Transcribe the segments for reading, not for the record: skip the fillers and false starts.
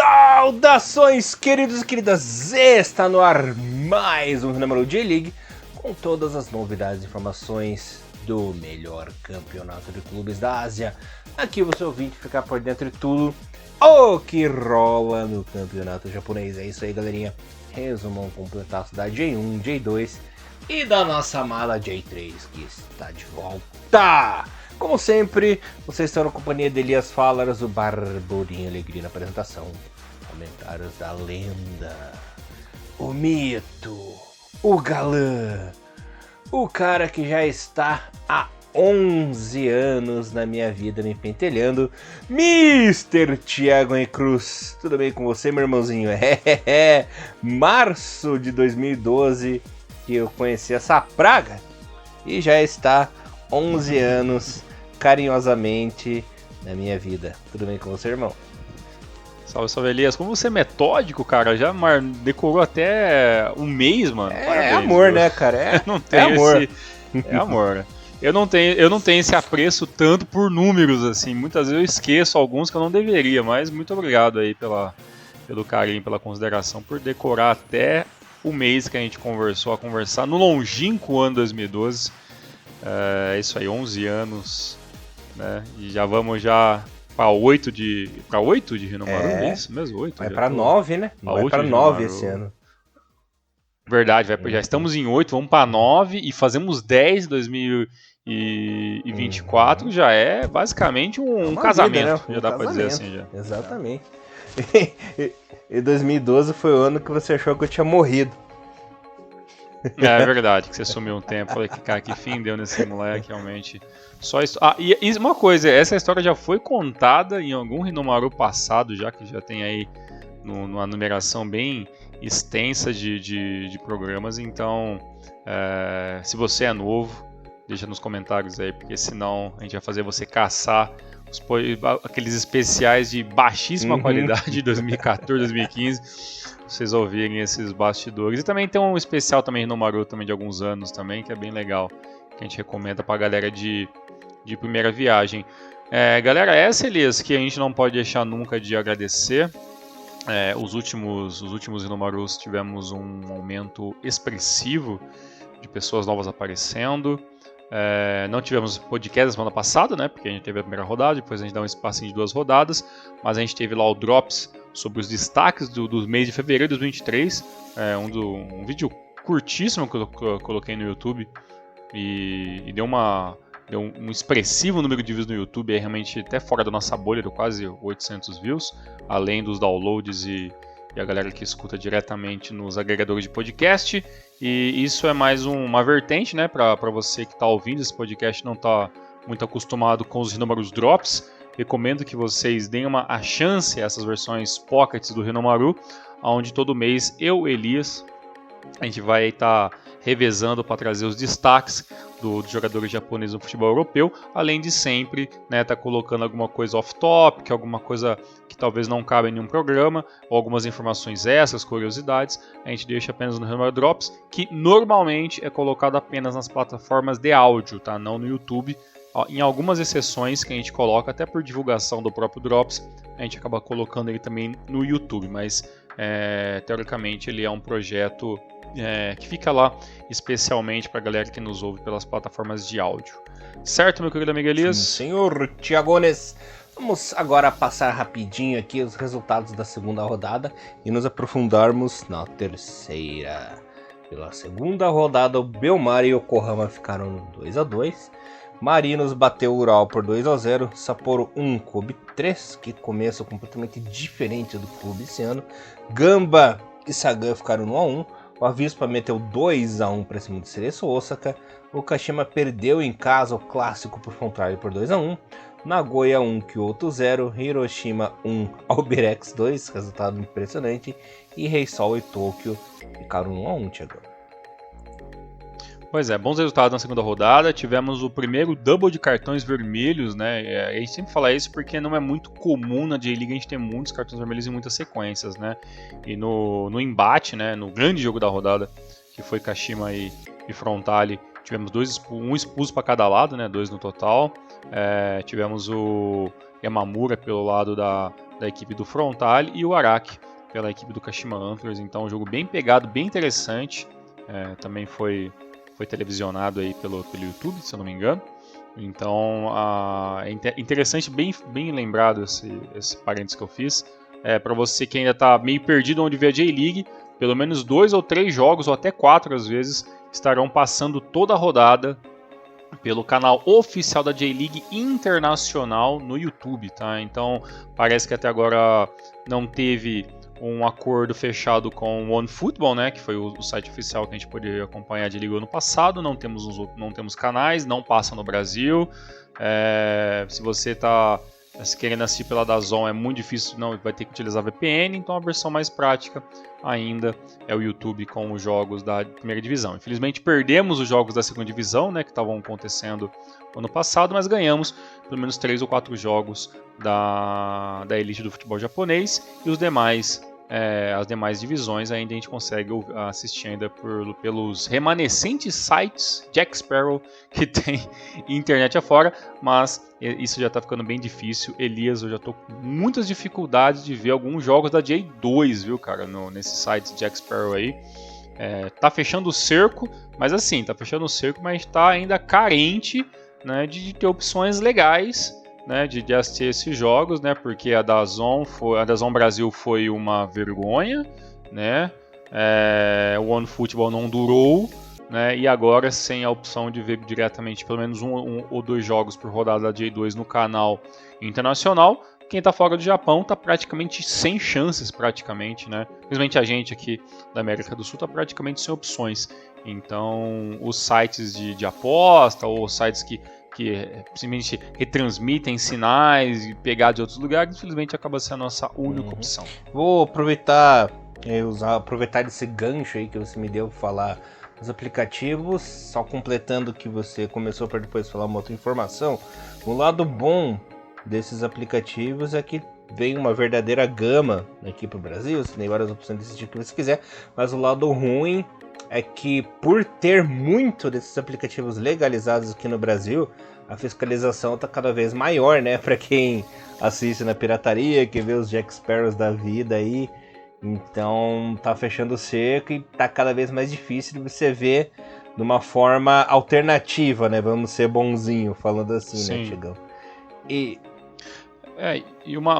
Saudações, queridos e queridas! Está no ar mais um Hinamaru J-League com todas as novidades e informações do melhor campeonato de clubes da Ásia. Aqui você ouvinte ficar por dentro de tudo o que rola no campeonato japonês. É isso aí, galerinha. Resumão completaço da J1, J2 e da nossa amada J3 que está de volta. Como sempre, vocês estão na companhia de Elias Falas, o Barburinho Alegria na apresentação. Comentários da lenda, o mito, o galã, o cara que já está há 11 anos na minha vida me pentelhando, Mr. Thiago Henrique Cruz. Tudo bem com você, meu irmãozinho? Março de 2012 que eu conheci essa praga e já está 11 anos carinhosamente na minha vida. Tudo bem com você, irmão? Salve, salve, Elias. Como você é metódico, cara, já decorou até um mês, mano. É amor, né, cara? Não tem amor. É amor, né? Eu não tenho esse apreço tanto por números, assim. Muitas vezes eu esqueço alguns que eu não deveria, mas muito obrigado aí pelo carinho, pela consideração, por decorar até o mês que a gente começou a conversar no longínquo ano 2012. É isso aí, 11 anos, né? E já vamos para 8 de Hinamaru, é isso mesmo? 8? Vai para 9, né? Vai para 9 esse ano. Verdade, já estamos em 8, vamos para 9 e fazemos 10 em 2024, já é basicamente um casamento, vida, né? Já dá para dizer assim já. Exatamente. E 2012 foi o ano que você achou que eu tinha morrido. É verdade, que você sumiu um tempo. Falei que, cara, que fim deu nesse moleque, realmente. Só isso. Ah, e uma coisa, essa história já foi contada em algum Hinamaru passado, já que já tem aí numa numeração bem extensa de programas. Então, se você é novo, deixa nos comentários aí, porque senão a gente vai fazer você caçar aqueles especiais de baixíssima qualidade de 2014, 2015. Vocês ouvirem esses bastidores. E também tem um especial também Hinamaru também de alguns anos também, que é bem legal, que a gente recomenda pra galera de primeira viagem. Galera, essa, Elias, que a gente não pode deixar nunca de agradecer. Os últimos Hinamarus tivemos um aumento expressivo de pessoas novas aparecendo. Não tivemos podcast na semana passada, né? Porque a gente teve a primeira rodada, depois a gente dá um espacinho de 2 rodadas, mas a gente teve lá o Drops sobre os destaques do mês de fevereiro de 2023, um vídeo curtíssimo que eu coloquei no YouTube e deu um expressivo número de views no YouTube, realmente até fora da nossa bolha, deu quase 800 views, além dos downloads e a galera que escuta diretamente nos agregadores de podcast. E isso é mais uma vertente, né, para você que está ouvindo esse podcast, não está muito acostumado com os Hinamarus Drops. Recomendo que vocês deem a chance a essas versões pockets do Hinamaru, onde todo mês eu, Elias, a gente vai estar revezando para trazer os destaques dos jogadores japoneses no futebol europeu, além de sempre tá colocando alguma coisa off-topic, alguma coisa que talvez não cabe em nenhum programa, ou algumas informações extras, curiosidades, a gente deixa apenas no Hinamaru Drops, que normalmente é colocado apenas nas plataformas de áudio, tá? Não no YouTube. Em algumas exceções que a gente coloca, até por divulgação do próprio Drops, a gente acaba colocando ele também no YouTube, mas teoricamente ele é um projeto que fica lá especialmente para a galera que nos ouve pelas plataformas de áudio. Certo, meu querido amigo Elias? Sim, senhor Thiagones. Vamos agora passar rapidinho aqui os resultados da segunda rodada e nos aprofundarmos na terceira. Pela segunda rodada, o Belmar e Yokohama ficaram 2-2. Marinos bateu o Ural por 2-0, Sapporo 1, Kobe 3, que começo completamente diferente do clube esse ano. Gamba e Sagan ficaram 1-1, o Avispa meteu 2-1 para cima do Cereço Osaka, o Kashima perdeu em casa o clássico por Frontale por 2-1, Nagoya 1, Kyoto 0, Hiroshima 1, Albirex 2, resultado impressionante, e Reysol e Tóquio ficaram 1-1, Thiago. Pois é, bons resultados na segunda rodada. Tivemos o primeiro double de cartões vermelhos, né? A gente sempre fala isso porque não é muito comum na J-League a gente ter muitos cartões vermelhos em muitas sequências, né? E no embate, né? No grande jogo da rodada, que foi Kashima e Frontale, tivemos um expulso para cada lado, né? 2 no total. Tivemos o Yamamura pelo lado da da equipe do Frontale, e o Araki pela equipe do Kashima Antlers. Então um jogo bem pegado, bem interessante. Também foi televisionado aí pelo YouTube, se eu não me engano. Então é interessante, bem lembrado esse parênteses que eu fiz. Para você que ainda está meio perdido onde vê a J-League, pelo menos 2 ou 3 jogos, ou até 4 às vezes, estarão passando toda a rodada pelo canal oficial da J-League Internacional no YouTube, tá? Então parece que até agora não teve um acordo fechado com o OneFootball, né, que foi o site oficial que a gente poderia acompanhar a J-League ano passado. Não temos canais, não passa no Brasil. Se você está querendo assistir pela DAZN, é muito difícil, não, vai ter que utilizar VPN. Então a versão mais prática ainda é o YouTube com os jogos da primeira divisão. Infelizmente perdemos os jogos da segunda divisão, né, que estavam acontecendo no ano passado, mas ganhamos pelo menos 3 ou 4 jogos da elite do futebol japonês, e os demais, as demais divisões ainda a gente consegue assistir ainda pelos remanescentes sites Jack Sparrow que tem internet afora, mas isso já está ficando bem difícil. Elias, eu já estou com muitas dificuldades de ver alguns jogos da J2, viu, cara, nesses sites Jack Sparrow aí. Tá fechando o cerco, mas assim, tá fechando o cerco, mas está ainda carente, né, de ter opções legais, né, de assistir esses jogos, né, porque a DAZN Brasil foi uma vergonha, né, o OneFootball não durou, né, e agora sem a opção de ver diretamente pelo menos um ou 2 jogos por rodada da J2 no canal internacional, quem está fora do Japão está praticamente sem chances, praticamente, né, principalmente a gente aqui da América do Sul está praticamente sem opções. Então os sites de aposta ou sites que simplesmente retransmitem sinais e pegar de outros lugares, infelizmente acaba sendo a nossa única opção. Vou aproveitar esse gancho aí que você me deu para falar dos aplicativos, só completando o que você começou para depois falar uma outra informação. O lado bom desses aplicativos é que vem uma verdadeira gama aqui para o Brasil, você tem várias opções desse tipo que você quiser, mas o lado ruim é que, por ter muito desses aplicativos legalizados aqui no Brasil, a fiscalização está cada vez maior, né? Para quem assiste na pirataria, que vê os Jack Sparrows da vida aí. Então tá fechando o cerco e tá cada vez mais difícil de você ver de uma forma alternativa, né? Vamos ser bonzinho falando assim, sim, né, Chegão? E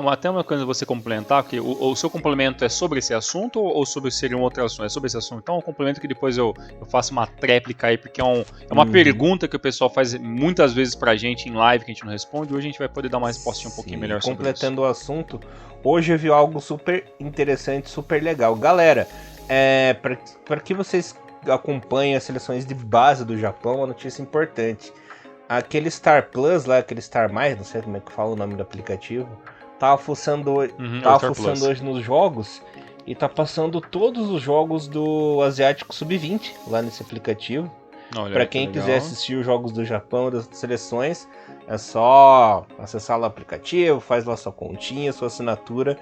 até uma coisa você complementar, porque o seu complemento é sobre esse assunto ou sobre seriam outras ações? É sobre esse assunto. Então, um complemento que depois eu faço uma tréplica aí, porque é uma pergunta que o pessoal faz muitas vezes pra gente em live que a gente não responde. Hoje a gente vai poder dar uma resposta um pouquinho melhor sobre isso. Completando o assunto, hoje eu vi algo super interessante, super legal. Galera, para que vocês acompanhem as seleções de base do Japão, uma notícia importante. Aquele Star Plus lá, aquele Star Mais, não sei como é que fala o nome do aplicativo, tava fuçando hoje nos jogos e tá passando todos os jogos do Asiático Sub-20 lá nesse aplicativo. Para quem quiser assistir os jogos do Japão, das seleções, é só acessar lá o aplicativo, faz lá sua continha, sua assinatura.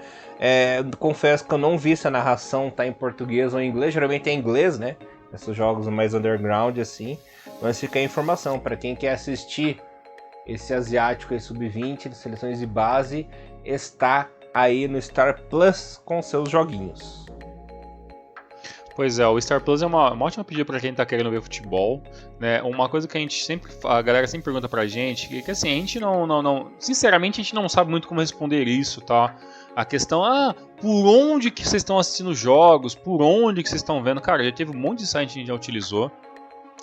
Confesso que eu não vi se a narração tá em português ou em inglês, geralmente é em inglês, né? Esses jogos mais underground assim. Mas fica a informação, para quem quer assistir esse asiático aí sub-20 de seleções de base, está aí no Star Plus com seus joguinhos. Pois é, o Star Plus é uma ótima pedida para quem está querendo ver futebol, né? Uma coisa que a galera sempre pergunta pra gente, que assim, a gente sinceramente a gente não sabe muito como responder isso, tá? A questão, por onde que vocês estão assistindo jogos, por onde que vocês estão vendo? Cara, já teve um monte de site que a gente já utilizou.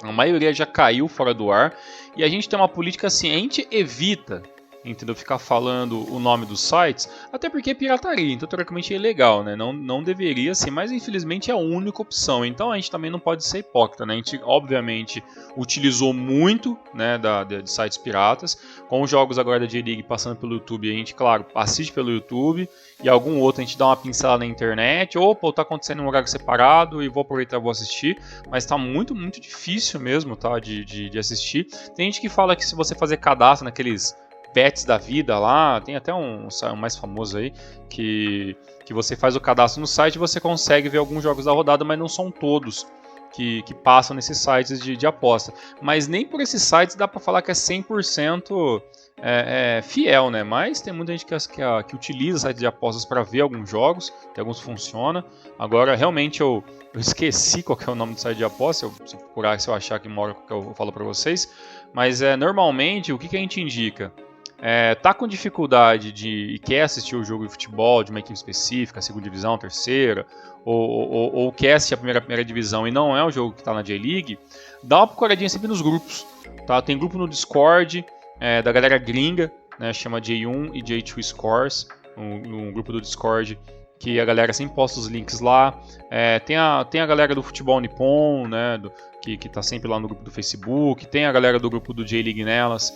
A maioria já caiu fora do ar. E a gente tem uma política assim, a gente evita, entendeu, ficar falando o nome dos sites, até porque é pirataria, então teoricamente é ilegal, né? Não deveria ser, mas infelizmente é a única opção. Então a gente também não pode ser hipócrita, né? A gente obviamente utilizou muito, né, de sites piratas. Com os jogos agora da J-League passando pelo YouTube, a gente, claro, assiste pelo YouTube, e algum outro a gente dá uma pincelada na internet, ou tá acontecendo em um lugar separado e vou aproveitar e vou assistir, mas tá muito, muito difícil mesmo, tá, de assistir. Tem gente que fala que se você fazer cadastro naqueles bets da vida lá, tem até um mais famoso aí, que você faz o cadastro no site e você consegue ver alguns jogos da rodada, mas não são todos. que passam nesses sites de aposta. Mas nem por esses sites dá para falar que é 100% fiel, né? Mas tem muita gente que utiliza sites de apostas para ver alguns jogos, tem alguns que funcionam. Agora, realmente, eu esqueci qual que é o nome do site de aposta, se procurar, se eu achar que mora, eu falo para vocês. Mas normalmente, o que a gente indica? Tá com dificuldade e quer assistir o jogo de futebol de uma equipe específica, segunda divisão, terceira, ou quer assistir a primeira divisão e não é o jogo que está na J-League, dá uma procuradinha sempre nos grupos. Tá? Tem grupo no Discord da galera gringa, né, chama J1 e J2 Scores, um grupo do Discord que a galera sempre posta os links lá. Tem a galera do futebol nippon, né, que tá sempre lá no grupo do Facebook. Tem a galera do grupo do J-League Nelas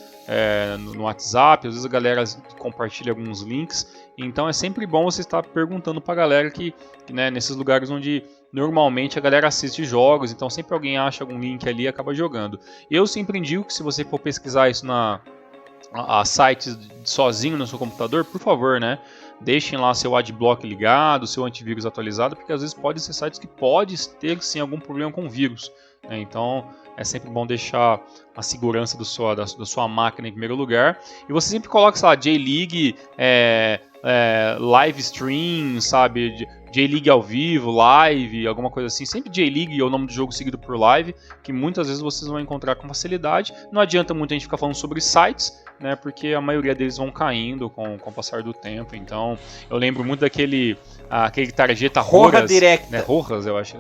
no WhatsApp. Às vezes a galera compartilha alguns links. Então é sempre bom você estar perguntando pra galera que né, nesses lugares onde normalmente a galera assiste jogos. Então sempre alguém acha algum link ali e acaba jogando. Eu sempre indico que se você for pesquisar isso a sites sozinho no seu computador, por favor, né? Deixem lá seu adblock ligado, seu antivírus atualizado, porque às vezes pode ser sites que pode ter sim algum problema com vírus, né? Então é sempre bom deixar a segurança da sua máquina em primeiro lugar. E você sempre coloca, sei lá, J-League, live stream, sabe? J-League ao vivo, live, alguma coisa assim. Sempre J-League é o nome do jogo seguido por live, que muitas vezes vocês vão encontrar com facilidade. Não adianta muito a gente ficar falando sobre sites, né, porque a maioria deles vão caindo com o passar do tempo. Então, eu lembro muito aquele tarjeta Roja Direct, né, Rojas, eu acho.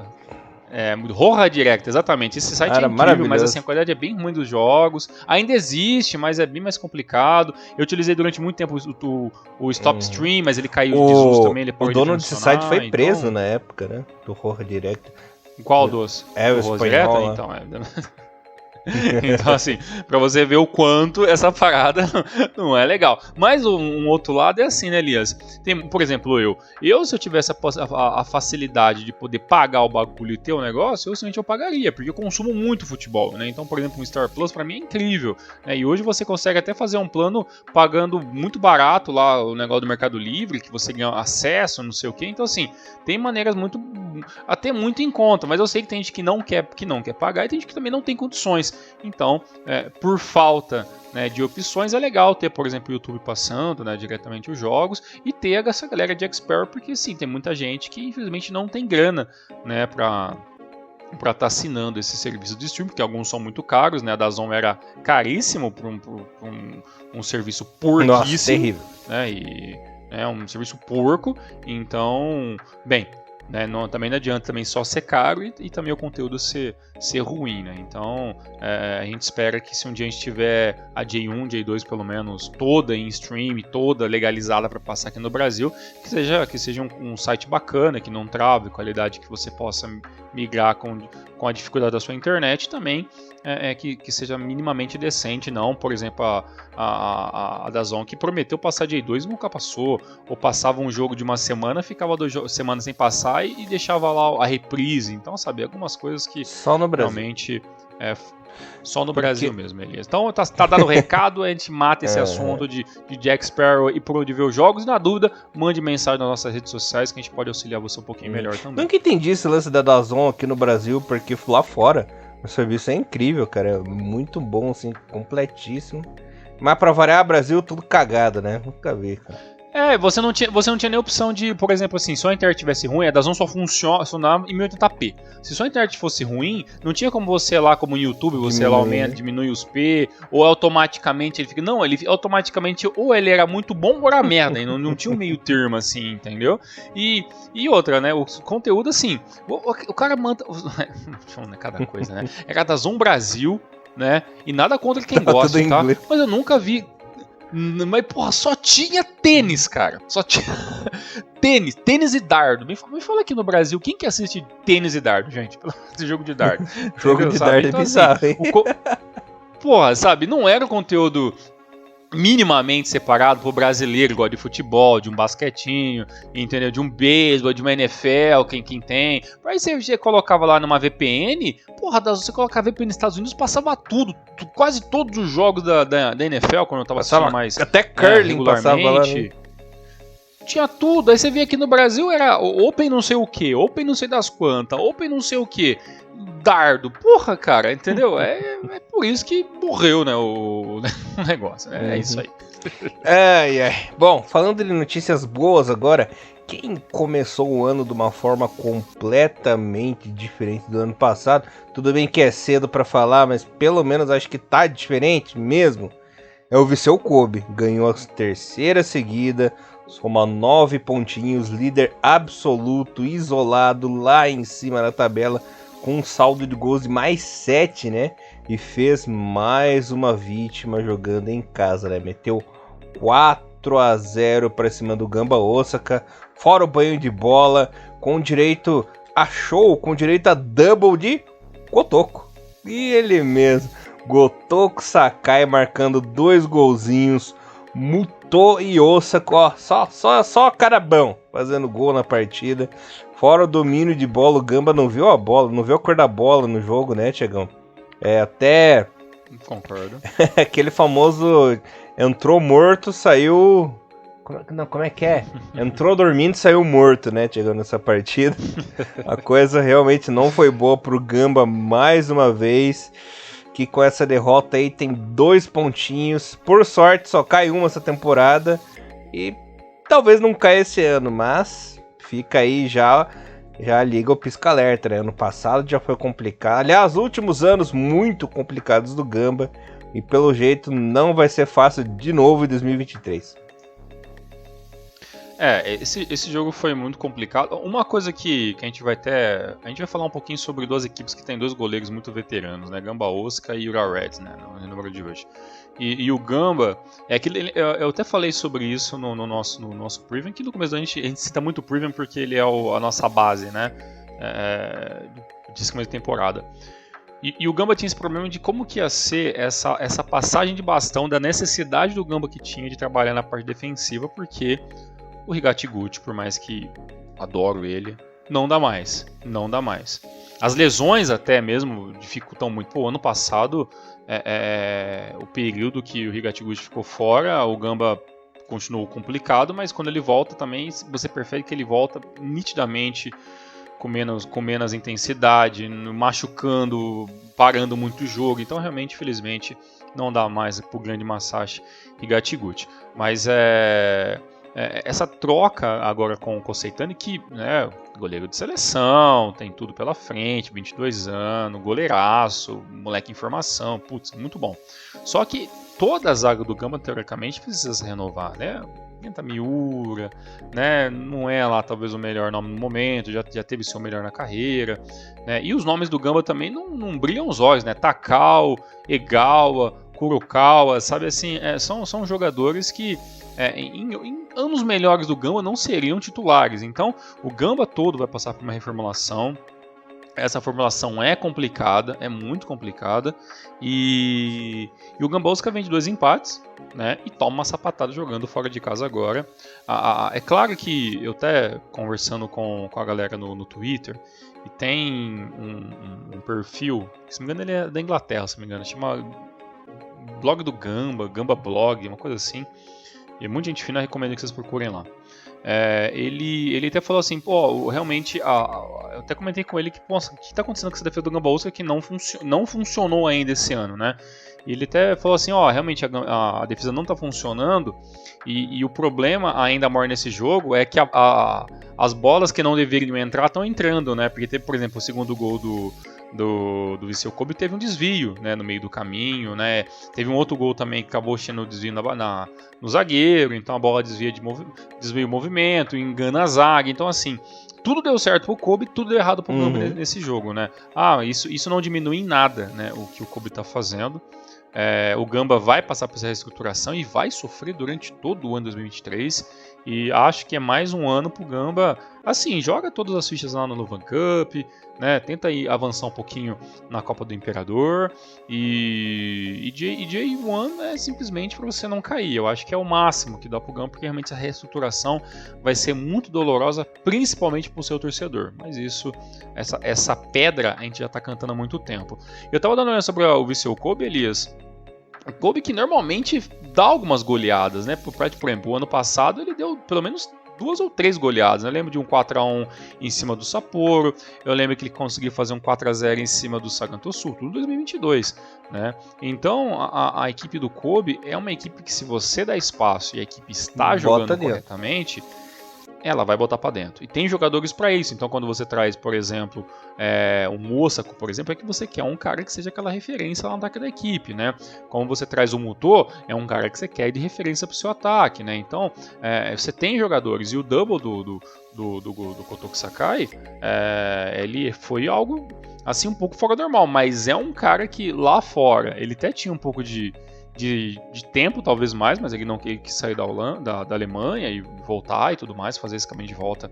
Roja Direct, exatamente. Esse site é incrível, mas assim, a qualidade é bem ruim dos jogos. Ainda existe, mas é bem mais complicado. Eu utilizei durante muito tempo o Stop Stream, mas ele caiu de desuso também. Ele o dono desse site foi preso na época, né? Do Roja Direct. Qual dos? O espanhol. Então, então, assim, pra você ver o quanto essa parada não é legal. Mas um outro lado é assim, né, Elias? Tem, por exemplo, se eu tivesse a facilidade de poder pagar o bagulho e ter o negócio, eu pagaria, porque eu consumo muito futebol, né? Então, por exemplo, um Star Plus pra mim é incrível, né? E hoje você consegue até fazer um plano pagando muito barato lá o negócio do Mercado Livre, que você ganha acesso, não sei o que. Então, assim, tem maneiras até muito em conta, mas eu sei que tem gente que não quer pagar e tem gente que também não tem condições. Então, por falta, né, de opções, é legal ter, por exemplo, o YouTube passando, né, diretamente os jogos e ter essa galera de expert, porque sim, tem muita gente que infelizmente não tem grana, né, para estar assinando esse serviço de streaming, porque alguns são muito caros, né, a DAZN era caríssimo para um serviço porquíssimo. Nossa, terrível. Né, e é um serviço porco, então, bem, né, também não adianta também só ser caro e também o conteúdo ser ruim, né? Então a gente espera que se um dia a gente tiver a J1, J2 pelo menos toda em stream, toda legalizada para passar aqui no Brasil, que seja um site bacana, que não trave, qualidade que você possa migrar com a dificuldade da sua internet também, que seja minimamente decente, não, por exemplo, a DAZN que prometeu passar J2 e nunca passou, ou passava um jogo de uma semana, ficava 2 semanas sem passar e deixava lá a reprise. Então, sabe, algumas coisas que só no Brasil. Realmente só no Brasil mesmo, Elias. Então tá dado o recado, a gente mata esse assunto de Jack Sparrow e por onde ver os jogos. E na dúvida, mande mensagem nas nossas redes sociais que a gente pode auxiliar você um pouquinho melhor também. Nunca entendi esse lance da DAZN aqui no Brasil, porque lá fora o serviço é incrível, cara. É muito bom, assim, completíssimo. Mas pra variar, Brasil, tudo cagado, né? Nunca vi, cara. Você não tinha nem opção de, por exemplo, assim, se a internet estivesse ruim, a DAZN só funcionava em 1080p. Se sua internet fosse ruim, não tinha como você lá, como no YouTube, você lá aumenta, diminui os P, ou automaticamente ele fica... Não, ele automaticamente ou ele era muito bom ou era merda, e não tinha um meio termo, assim, entendeu? E outra, né, o conteúdo, assim, o cara manda... Cada coisa, né? É a DAZN Brasil, né, e nada contra quem gosta, tá? Mas eu nunca vi... Mas, porra, só tinha tênis, cara. Só tinha tênis e dardo. Me fala aqui no Brasil, quem que assiste tênis e dardo, gente? Esse jogo de dardo. Jogo de dardo então, é bizarro, hein? Porra, sabe, não era um conteúdo minimamente separado pro brasileiro, igual de futebol, de um basquetinho, entendeu? De um beisebol, de uma NFL, quem tem. Aí você colocava lá numa VPN, porra, você colocava VPN nos Estados Unidos, passava tudo, quase todos os jogos da NFL, quando eu tava assistindo mais até curling passava lá, né? tinha tudo. Aí você vê aqui no Brasil, era Open não sei o que, Open não sei das quantas, Open não sei o que, dardo. Porra, cara, entendeu? É por isso que morreu, né, o negócio. É isso aí. Bom, falando de notícias boas agora, quem começou o ano de uma forma completamente diferente do ano passado, tudo bem que é cedo pra falar, mas pelo menos acho que tá diferente mesmo, é o Viseu Kobe. Ganhou a terceira seguida, soma 9 pontinhos, líder absoluto, isolado lá em cima na tabela, com um saldo de gols de mais 7, né? E fez mais uma vítima jogando em casa, né? Meteu 4-0 para cima do Gamba Osaka, fora o banho de bola, com direito a show, com direito a double de Gotoku. E ele mesmo, Gotoku Sakai marcando 2 golzinhos, Muto e Osaka, ó, só carabão fazendo gol na partida. Fora o domínio de bola, o Gamba não viu a bola, não viu a cor da bola no jogo, né, Tiagão? Até... Concordo. Aquele famoso entrou morto, saiu... Como é que é? Entrou dormindo, saiu morto, né? Chegando nessa partida. A coisa realmente não foi boa pro Gamba mais uma vez. Que com essa derrota aí tem 2 pontinhos. Por sorte, só cai uma essa temporada. E talvez não caia esse ano, mas fica aí já liga o pisca-alerta, né? Ano passado já foi complicado. Aliás, últimos anos muito complicados do Gamba. E pelo jeito não vai ser fácil de novo em 2023. Esse jogo foi muito complicado. Uma coisa que a gente vai falar um pouquinho sobre 2 equipes que tem 2 goleiros muito veteranos, né? Gamba Osaka e Ura Reds, né? No número de hoje. E o Gamba, eu até falei sobre isso no nosso preview, que no começo a gente cita muito o preview porque ele é a nossa base, né? De esquema de temporada. E o Gamba tinha esse problema de como que ia ser essa passagem de bastão, da necessidade do Gamba que tinha de trabalhar na parte defensiva, porque o Higashiguchi, por mais que adoro ele, não dá mais. As lesões até mesmo dificultam muito. Pô, ano passado, o período que o Higashiguchi ficou fora, o Gamba continuou complicado, mas quando ele volta também, você prefere que ele volta nitidamente com menos intensidade, machucando, parando muito o jogo. Então, realmente, infelizmente, não dá mais pro grande Masashi Higashiguchi. Mas essa troca agora com o Koseitani, que, né, goleiro de seleção, tem tudo pela frente, 22 anos, goleiraço, moleque em formação, putz, muito bom. Só que toda a zaga do Gamba, teoricamente, precisa se renovar, né? Kenta Miura, né? Não é lá talvez o melhor nome no momento, já teve seu melhor na carreira, né? E os nomes do Gamba também não brilham os olhos, né? Takao, Egawa, Kurokawa, sabe assim, são jogadores que em anos melhores do Gamba não seriam titulares. Então o Gamba todo vai passar por uma reformulação. Essa formulação é complicada, é muito complicada, e o Gamba Osaka vem de 2 empates, né, e toma uma sapatada jogando fora de casa agora. É claro que eu até conversando com a galera no Twitter, e tem um perfil, se não me engano ele é da Inglaterra, se não me engano, chama Blog do Gamba, Gamba Blog, uma coisa assim, e muita gente fina, recomendo que vocês procurem lá. Ele até falou assim, pô, realmente, eu até comentei com ele que, pô, o que está acontecendo com essa defesa do Gamba Osaka que não funcionou ainda esse ano, né? E ele até falou assim, realmente a defesa não está funcionando, e o problema ainda maior nesse jogo é que as bolas que não deveriam entrar estão entrando, né? Porque teve, por exemplo, o segundo gol do Viseu Kobe teve um desvio, né, no meio do caminho, né? Teve um outro gol também que acabou tendo desvio no zagueiro, então a bola desvia o movimento, engana a zaga, então assim, tudo deu certo pro Kobe, tudo deu errado pro Gamba nesse jogo, né? Isso não diminui em nada, né, o que o Kobe tá fazendo. O Gamba vai passar por essa reestruturação e vai sofrer durante todo o ano 2023, e acho que é mais um ano pro Gamba, assim, joga todas as fichas lá no Novan Cup, né, tenta ir avançar um pouquinho na Copa do Imperador, e J1 é simplesmente para você não cair. Eu acho que é o máximo que dá pro Gamba, porque realmente essa reestruturação vai ser muito dolorosa, principalmente pro seu torcedor, mas essa pedra a gente já tá cantando há muito tempo. Eu tava dando uma olhada sobre o Viseu Kobe, Elias. O Kobe que normalmente dá algumas goleadas, né? Por exemplo, o ano passado ele deu pelo menos 2 ou 3 goleadas. Eu lembro de um 4-1 em cima do Sapporo, eu lembro que ele conseguiu fazer um 4-0 em cima do Saganto Sul, tudo em 2022. Né? Então a equipe do Kobe é uma equipe que, se você dá espaço e a equipe está jogando corretamente, ela vai botar para dentro. E tem jogadores para isso. Então, quando você traz, por exemplo, o Mosako, por exemplo, é que você quer um cara que seja aquela referência lá no ataque da equipe, né? Como você traz o Muto, é um cara que você quer de referência para o seu ataque, né? Então, você tem jogadores. E o double do Kotoku Sakai, ele foi algo assim um pouco fora do normal, mas é um cara que lá fora ele até tinha um pouco de tempo, talvez mais, mas ele não quis sair da Alemanha e voltar e tudo mais, fazer esse caminho de volta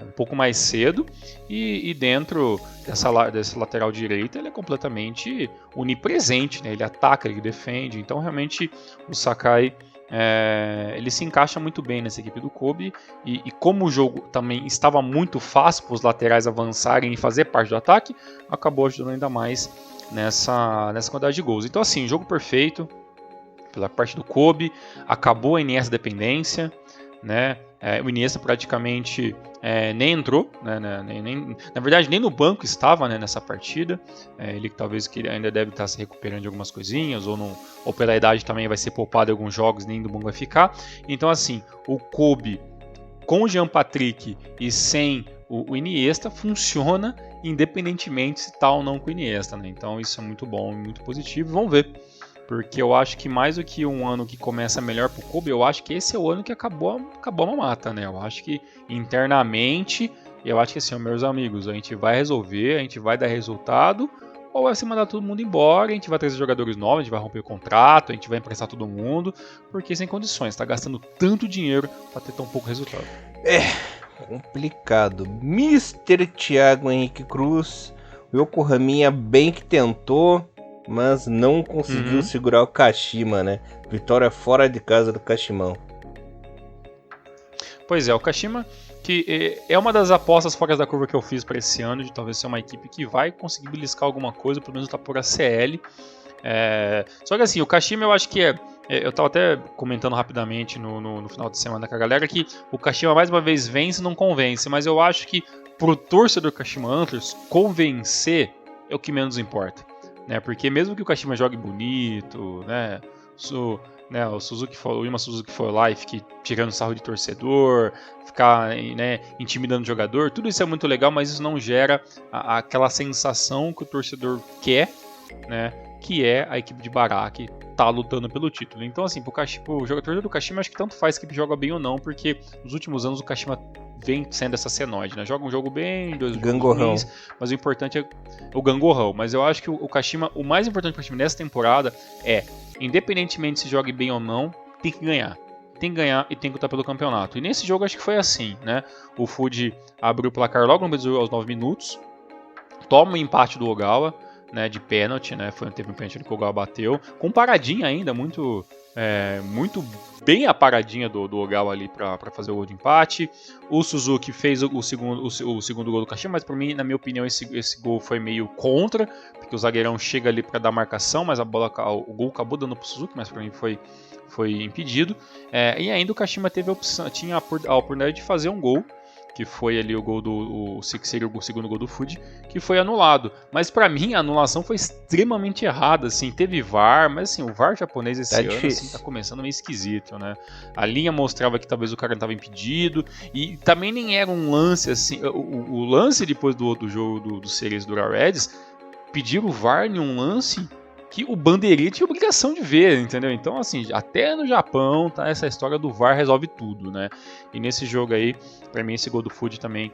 um pouco mais cedo. E dentro dessa lateral direita ele é completamente onipresente, né? Ele ataca, ele defende. Então realmente o Sakai ele se encaixa muito bem nessa equipe do Kobe. E como o jogo também estava muito fácil para os laterais avançarem e fazer parte do ataque, acabou ajudando ainda mais nessa quantidade de gols. Então assim, jogo perfeito pela parte do Kobe, acabou a Iniesta dependência, né? O Iniesta praticamente nem entrou, né? Na verdade nem no banco estava, né, nessa partida. Ele talvez que ainda deve estar se recuperando de algumas coisinhas, ou pela idade também vai ser poupado em alguns jogos, nem do banco vai ficar. Então assim, o Kobe com o Jean Patrick e sem o Iniesta funciona independentemente se está ou não com o Iniesta, né? Então isso é muito bom e muito positivo. Vamos ver, porque eu acho que mais do que um ano que começa melhor para o Kobe, eu acho que esse é o ano que acabou a mamata, né? Eu acho que internamente, eu acho que assim, meus amigos, a gente vai resolver, a gente vai dar resultado, ou vai se mandar todo mundo embora, a gente vai trazer jogadores novos, a gente vai romper o contrato, a gente vai emprestar todo mundo, porque sem condições, tá gastando tanto dinheiro para ter tão pouco resultado. Complicado. Mr. Thiago Henrique Cruz, o Yokohaminha bem que tentou, mas não conseguiu segurar o Kashima, né? Vitória fora de casa do Kashimão. Pois é, o Kashima, que é uma das apostas fora da curva que eu fiz para esse ano, de talvez ser uma equipe que vai conseguir beliscar alguma coisa, pelo menos tá por ACL. Só que assim, o Kashima eu acho que eu estava até comentando rapidamente no final de semana com a galera que o Kashima mais uma vez vence e não convence, mas eu acho que pro torcedor Kashima Antlers, convencer é o que menos importa, né? Porque mesmo que o Kashima jogue bonito, né? O Suzuki o Ima Suzuki for lá e fique tirando sarro de torcedor, ficar, né, intimidando o jogador, tudo isso é muito legal, mas isso não gera aquela sensação que o torcedor quer, né? Que é a equipe de Baraki tá lutando pelo título. Então, assim, pro jogador do Kashima, acho que tanto faz que a equipe joga bem ou não, porque nos últimos anos o Kashima vem sendo essa senoide, né? Joga um jogo bem, 2 jogos ruins, mas o importante é o gangorrão. Mas eu acho que o Kashima, o mais importante pro Kashima nessa temporada independentemente se jogue bem ou não, tem que ganhar. Tem que ganhar e tem que lutar pelo campeonato. E nesse jogo acho que foi assim, né? O Fuji abriu o placar logo aos 9 minutos, toma o empate do Ogawa, né, de pênalti, né, teve um pênalti que o Ogawa bateu, com paradinha ainda, muito bem a paradinha do Ogawa ali para fazer o gol de empate. O Suzuki fez o segundo gol do Kashima, mas para mim, na minha opinião, esse gol foi meio contra, porque o zagueirão chega ali para dar marcação, mas o gol acabou dando pro Suzuki, mas para mim foi impedido. E ainda o Kashima tinha a oportunidade de fazer um gol, que foi ali o gol que seria o segundo gol do Fuji, que foi anulado. Mas pra mim a anulação foi extremamente errada, assim, teve VAR, mas assim, o VAR japonês esse ano assim, tá começando meio esquisito, né? A linha mostrava que talvez o cara não estava impedido, e também nem era um lance assim, o lance depois do outro jogo do Cerezo do Reds, pediram o VAR em um lance que o bandeirinha tinha obrigação de ver, entendeu? Então, assim, até no Japão, tá, essa história do VAR resolve tudo, né? E nesse jogo aí, pra mim, esse gol do Fuji também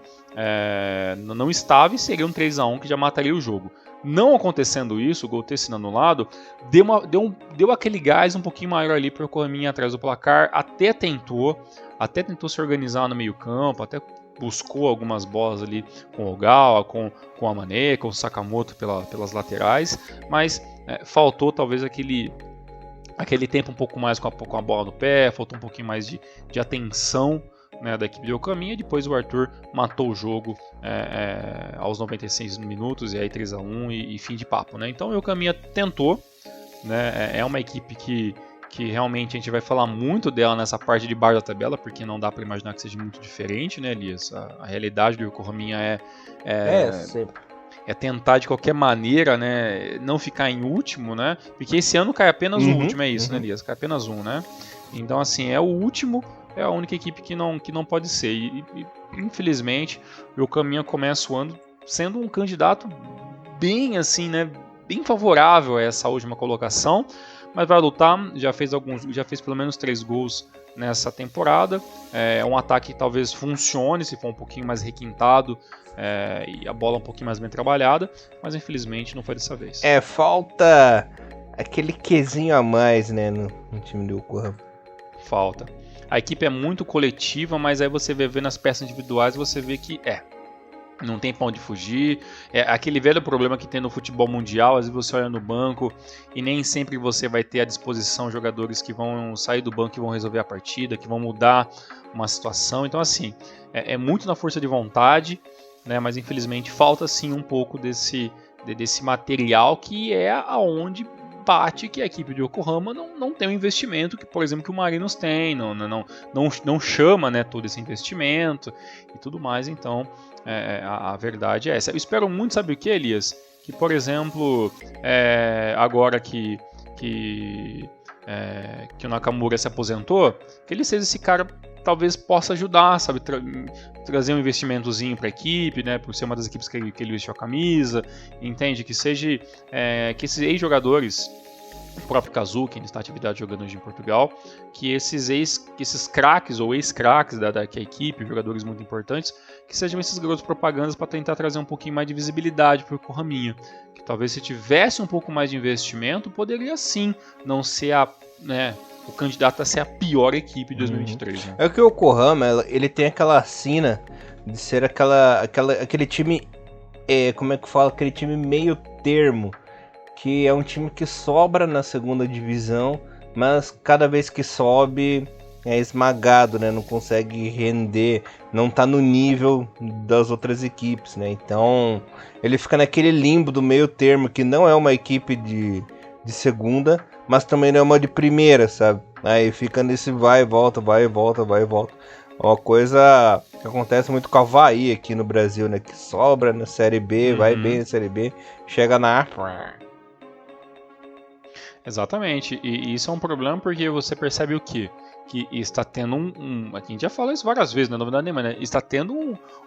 não estava, e seria um 3-1 que já mataria o jogo. Não acontecendo isso, o gol ter sido anulado, deu aquele gás um pouquinho maior ali pro Yokohama atrás do placar, até tentou se organizar no meio campo, até buscou algumas bolas ali com o Ogawa, com a Mane, com o Sakamoto pelas laterais, mas faltou talvez aquele tempo um pouco mais com a bola no pé, faltou um pouquinho mais de atenção, né, da equipe de Yokohama, e depois o Arthur matou o jogo aos 96 minutos, e aí 3-1 e fim de papo, né? Então o Yokohama tentou, né, é uma equipe que que realmente a gente vai falar muito dela nessa parte de baixo da tabela, porque não dá para imaginar que seja muito diferente, né, Elias? A realidade do Yokohama é tentar de qualquer maneira, né, não ficar em último, né? Porque esse ano cai apenas o último, é isso, né, Elias? Cai apenas um, né? Então, assim, é o último, é a única equipe que não pode ser. E infelizmente, o Yokohama começa o ano sendo um candidato bem, assim, né, bem favorável a essa última colocação, mas vai lutar, já fez pelo menos 3 gols nessa temporada. É um ataque que talvez funcione se for um pouquinho mais requintado, e a bola um pouquinho mais bem trabalhada, mas infelizmente não foi dessa vez. Falta aquele quesinho a mais, né, no time do Yokohama. Falta. A equipe é muito coletiva, mas aí você vê nas peças individuais, você vê que não tem pra onde fugir. É aquele velho problema que tem no futebol mundial. Às vezes você olha no banco e nem sempre você vai ter à disposição jogadores que vão sair do banco e vão resolver a partida, que vão mudar uma situação. Então, assim, é muito na força de vontade, né? Mas infelizmente falta sim um pouco desse material, que é aonde bate que a equipe de Yokohama não tem um investimento que, por exemplo, que o Marinos tem, não chama, né, todo esse investimento e tudo mais. Então, a verdade é essa. Eu espero muito, sabe o que, Elias? Que, por exemplo, agora que o Nakamura se aposentou, que ele seja esse cara, talvez possa ajudar, sabe, trazer um investimentozinho para a equipe, né, por ser uma das equipes que ele vestiu a camisa, entende? Que seja que esses ex-jogadores, o próprio Kazuki, que está em atividade jogando hoje em Portugal, que esses craques ou ex-craques da equipe, jogadores muito importantes, que sejam esses garotos propagandas para tentar trazer um pouquinho mais de visibilidade para o Yokohama, que talvez se tivesse um pouco mais de investimento, poderia sim não ser o candidato a ser a pior equipe de 2023. Né? É que o Yokohama, ele tem aquela sina de ser aquele time, como é que fala, aquele time meio termo, que é um time que sobra na segunda divisão, mas cada vez que sobe é esmagado, né? Não consegue render, não tá no nível das outras equipes, né? Então ele fica naquele limbo do meio termo, que não é uma equipe de segunda, mas também não é uma de primeira, sabe? Aí fica nesse vai e volta, vai e volta, vai e volta. Uma coisa que acontece muito com a Avaí aqui no Brasil, né? Que sobra na Série B, vai bem na Série B, chega na A. Exatamente, e isso é um problema porque você percebe o quê? Que está tendo aqui a gente já falou isso várias vezes, não é novidade nenhuma, né? Está tendo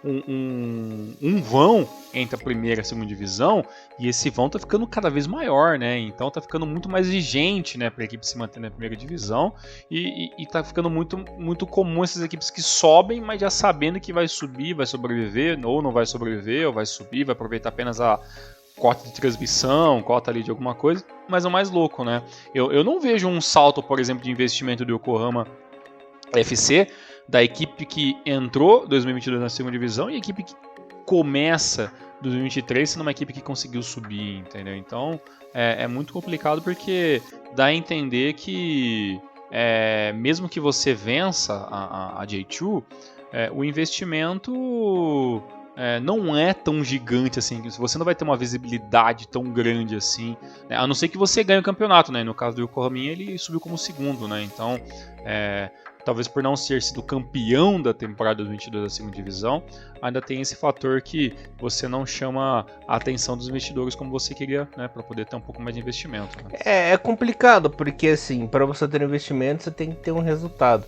um vão entre a primeira e a segunda divisão, e esse vão está ficando cada vez maior, né? Então está ficando muito mais exigente, né, para a equipe se manter na primeira divisão, e está ficando muito, muito comum essas equipes que sobem, mas já sabendo que vai subir, vai sobreviver, ou não vai sobreviver, ou vai subir, vai aproveitar apenas a cota de transmissão, cota ali de alguma coisa, mas é o mais louco, né? Eu não vejo um salto, por exemplo, de investimento do Yokohama FC, da equipe que entrou 2022 na segunda divisão e a equipe que começa 2023 sendo uma equipe que conseguiu subir, entendeu? Então é muito complicado, porque dá a entender que mesmo que você vença a J2, o investimento não é tão gigante assim, você não vai ter uma visibilidade tão grande assim, né? A não ser que você ganhe o campeonato, né? No caso do Yokohama, ele subiu como segundo, né? Então, talvez por não ter sido campeão da temporada 2022 da segunda divisão, ainda tem esse fator que você não chama a atenção dos investidores como você queria, né? Para poder ter um pouco mais de investimento. Né? É complicado, porque assim, para você ter investimento, você tem que ter um resultado,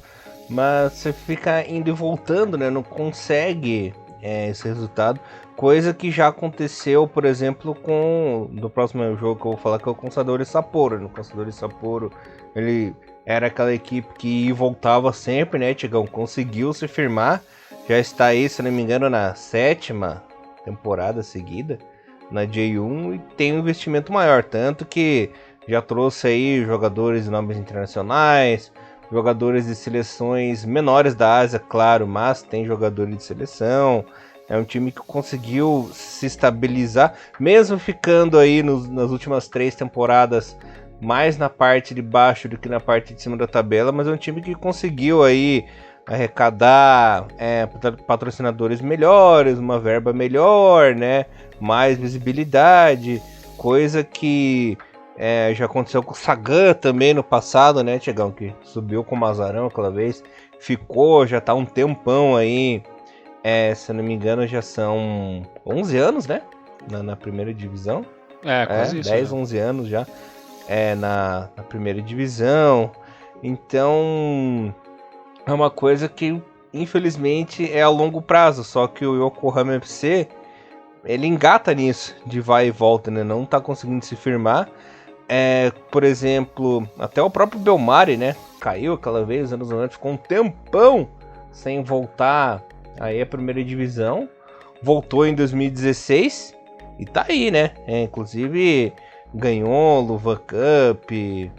mas você fica indo e voltando, né? Não consegue esse resultado, coisa que já aconteceu, por exemplo, no próximo jogo que eu vou falar, que é o Consadole Sapporo. No Consadole Sapporo, ele era aquela equipe que ia e voltava sempre, né, Tigão? Conseguiu se firmar, já está aí, se não me engano, na 7ª temporada seguida na J1 e tem um investimento maior, tanto que já trouxe aí jogadores de nomes internacionais, jogadores de seleções menores da Ásia, claro, mas tem jogadores de seleção. É um time que conseguiu se estabilizar, mesmo ficando aí nas últimas 3 temporadas mais na parte de baixo do que na parte de cima da tabela, mas é um time que conseguiu aí arrecadar patrocinadores melhores, uma verba melhor, né? Mais visibilidade, coisa que Já aconteceu com o Sagan também no passado, né, Tiagão? Que subiu com o Mazarão aquela vez. Ficou, já tá um tempão aí. Se eu não me engano, já são 11 anos, né? Na primeira divisão. Quase isso. 10, 11 anos já. Na primeira divisão. Então, é uma coisa que, infelizmente, é a longo prazo. Só que o Yokohama FC, ele engata nisso, de vai e volta, né? Não tá conseguindo se firmar. Por exemplo, até o próprio Belmari, né? Caiu aquela vez, anos antes, ficou um tempão sem voltar aí a primeira divisão. Voltou em 2016 e tá aí, né? Inclusive ganhou Luva Cup e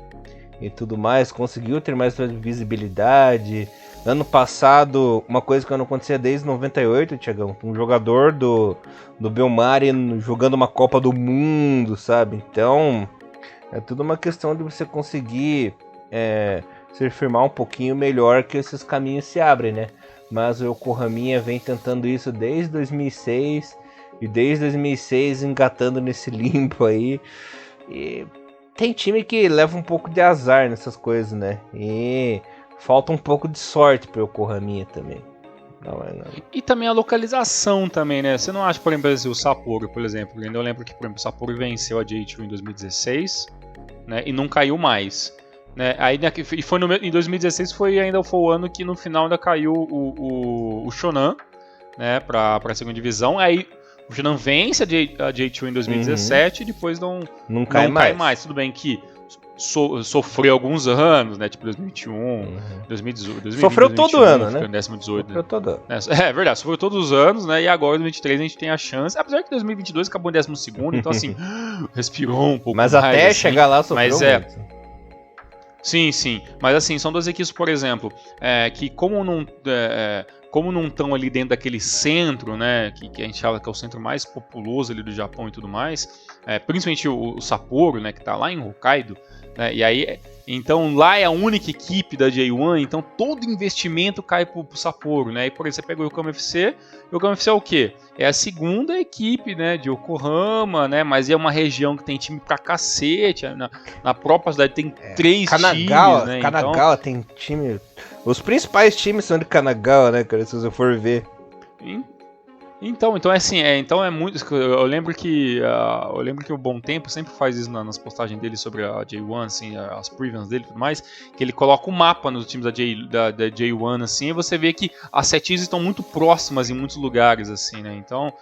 tudo mais, conseguiu ter mais visibilidade. Ano passado, uma coisa que não acontecia desde 98, Thiagão, um jogador do Belmari jogando uma Copa do Mundo, sabe? Então, é tudo uma questão de você conseguir se firmar um pouquinho melhor, que esses caminhos se abrem, né? Mas o Yokohama vem tentando isso desde 2006 e desde 2006 engatando nesse limbo aí. E tem time que leva um pouco de azar nessas coisas, né? E falta um pouco de sorte pro Yokohama também. Não. E também a localização também, né? Você não acha, por exemplo, o Sapporo, por exemplo? Eu lembro que, por exemplo, o Sapporo venceu a J2 em 2016, né? E não caiu mais. Né? Aí, e foi em 2016 foi o ano que no final ainda caiu o Shonan, né, para a segunda divisão. Aí o Shonan vence a J2 em 2017 e depois não cai mais. Tudo bem que sofreu alguns anos, né, tipo 2021, 2018, sofreu 2021, todo ano, né? 2018, sofreu todo ano. É verdade, sofreu todos os anos, né? E agora em 2023 a gente tem a chance, apesar que 2022 acabou em 12º, então assim, respirou um pouco mais. Mas até assim, chegar lá sofreu muito. Sim, mas assim, são duas equipes, por exemplo, que como não estão ali dentro daquele centro, né, que a gente fala que é o centro mais populoso ali do Japão e tudo mais, principalmente o Sapporo, né, que está lá em Hokkaido, né, e aí, então lá é a única equipe da J1, então todo investimento cai pro Sapporo, né, e por exemplo, você pega o Yokohama FC é o quê? É a segunda equipe, né, de Yokohama, né, mas é uma região que tem time pra cacete, na própria cidade tem 3 Kanagawa, times, né, Kanagawa então tem time, os principais times são de Kanagawa, né, cara, se você for ver. Então assim, então é muito. Eu lembro que o Bom Tempo sempre faz isso nas postagens dele sobre a J1, assim, as previews dele e tudo mais, que ele coloca o mapa nos times da J1, assim, e você vê que as setis estão muito próximas em muitos lugares, assim, né? Então,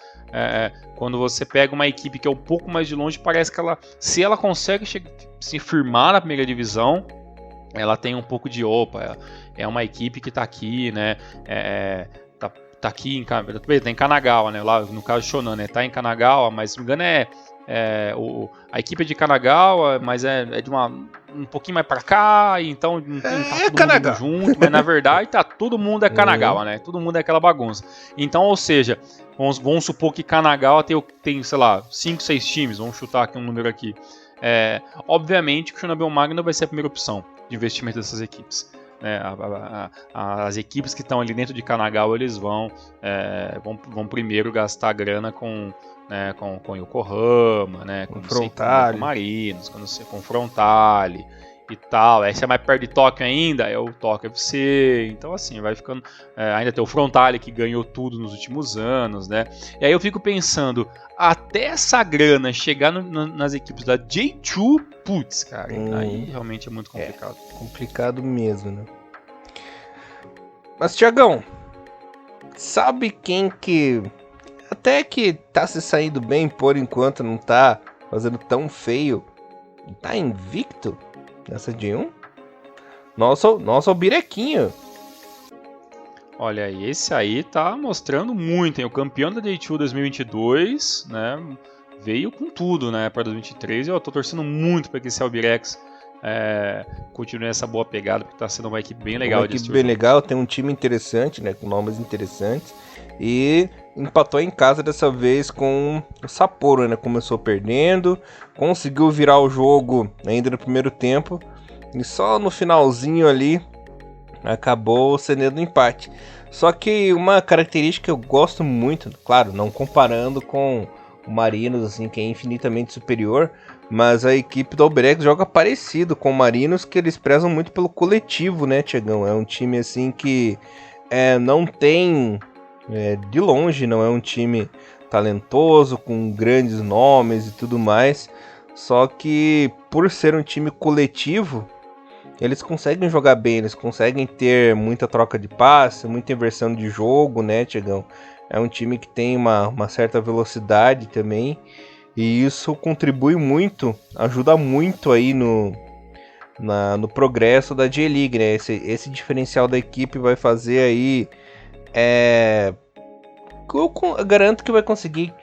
quando você pega uma equipe que é um pouco mais de longe, parece que se ela consegue se firmar na primeira divisão, ela tem um pouco de é uma equipe que tá aqui, né? Tá aqui tá em Kanagawa, né? Lá no caso Shonan, né? Tá em Kanagawa, mas se não me engano a equipe é de Kanagawa, mas é de um pouquinho mais pra cá, então não tá todo mundo junto, mas na verdade todo mundo é Kanagawa, né? Todo mundo é aquela bagunça. Então, ou seja, vamos supor que Kanagawa tem, sei lá, 5, 6 times, vamos chutar aqui um número aqui. Obviamente que o Shonan Bellmare não vai ser a primeira opção de investimento dessas equipes. As equipes que estão ali dentro de Kanagawa, eles vão primeiro gastar grana com Yokohama, né, com Frontale, Marinos, com Frontale e tal. Aí se é mais perto de Tóquio ainda, é o Tóquio FC. Então assim, vai ficando. Ainda tem o Frontale que ganhou tudo nos últimos anos, né? E aí eu fico pensando, até essa grana chegar nas equipes da J2, putz, cara, aí realmente é muito complicado. Complicado mesmo, né? Mas, Thiagão, sabe quem que até que tá se saindo bem por enquanto, não tá fazendo tão feio, tá invicto nessa J1? Nosso Birequinho. Olha aí, esse aí tá mostrando muito, hein? O campeão da J2 2022, né? Veio com tudo, né? Para 2023. Eu tô torcendo muito para que esse Albirex continue essa boa pegada, porque tá sendo uma equipe bem legal. Uma equipe bem legal, tem um time interessante, né? Com nomes interessantes. E empatou em casa dessa vez com o Sapporo, né? Começou perdendo, conseguiu virar o jogo ainda no primeiro tempo. E só no finalzinho ali acabou cedendo o empate. Só que uma característica que eu gosto muito, claro, não comparando com o Marinos, assim, que é infinitamente superior, mas a equipe do Albirex joga parecido com o Marinos, que eles prezam muito pelo coletivo, né, Tiagão? É um time, assim, que não tem, de longe, não é um time talentoso, com grandes nomes e tudo mais, só que por ser um time coletivo, eles conseguem jogar bem, eles conseguem ter muita troca de passe, muita inversão de jogo, né, Tiagão? É um time que tem uma certa velocidade também, e isso contribui muito, ajuda muito aí no progresso da J-League, né? Esse diferencial da equipe vai fazer aí, eu garanto que vai conseguir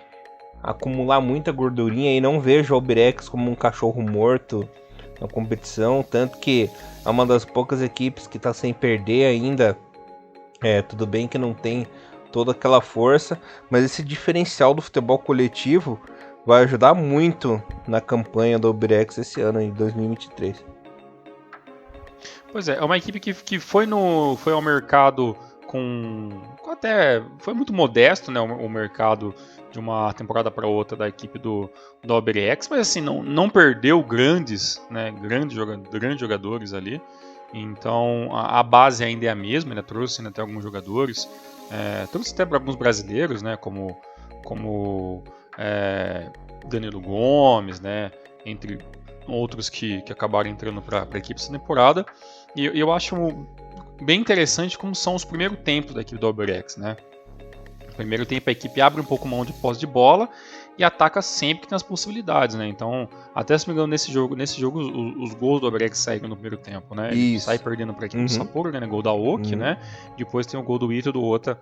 acumular muita gordurinha e não vejo o Albirex como um cachorro morto na competição, tanto que é uma das poucas equipes que está sem perder ainda. Tudo bem que não tem toda aquela força, mas esse diferencial do futebol coletivo vai ajudar muito na campanha do Albirex esse ano, em 2023. Pois é uma equipe que foi ao mercado foi muito modesto, né, o mercado de uma temporada para outra da equipe do Albirex, mas assim, não perdeu grandes jogadores ali. Então a base ainda é a mesma, né? Trouxe até alguns jogadores, trouxe até para alguns brasileiros, né? Como Danilo Gomes, né? Entre outros que acabaram entrando para a equipe essa temporada. E eu acho bem interessante como são os primeiros tempos da equipe do Albirex, né? No primeiro tempo a equipe abre um pouco mão de posse de bola e ataca sempre que tem as possibilidades, né? Então, até se me engano, nesse jogo os gols do Albirex saíram no primeiro tempo, né? Ele sai perdendo para a equipe do Sapporo, né? Gol da Oki, né? Depois tem o gol do Ito do Ota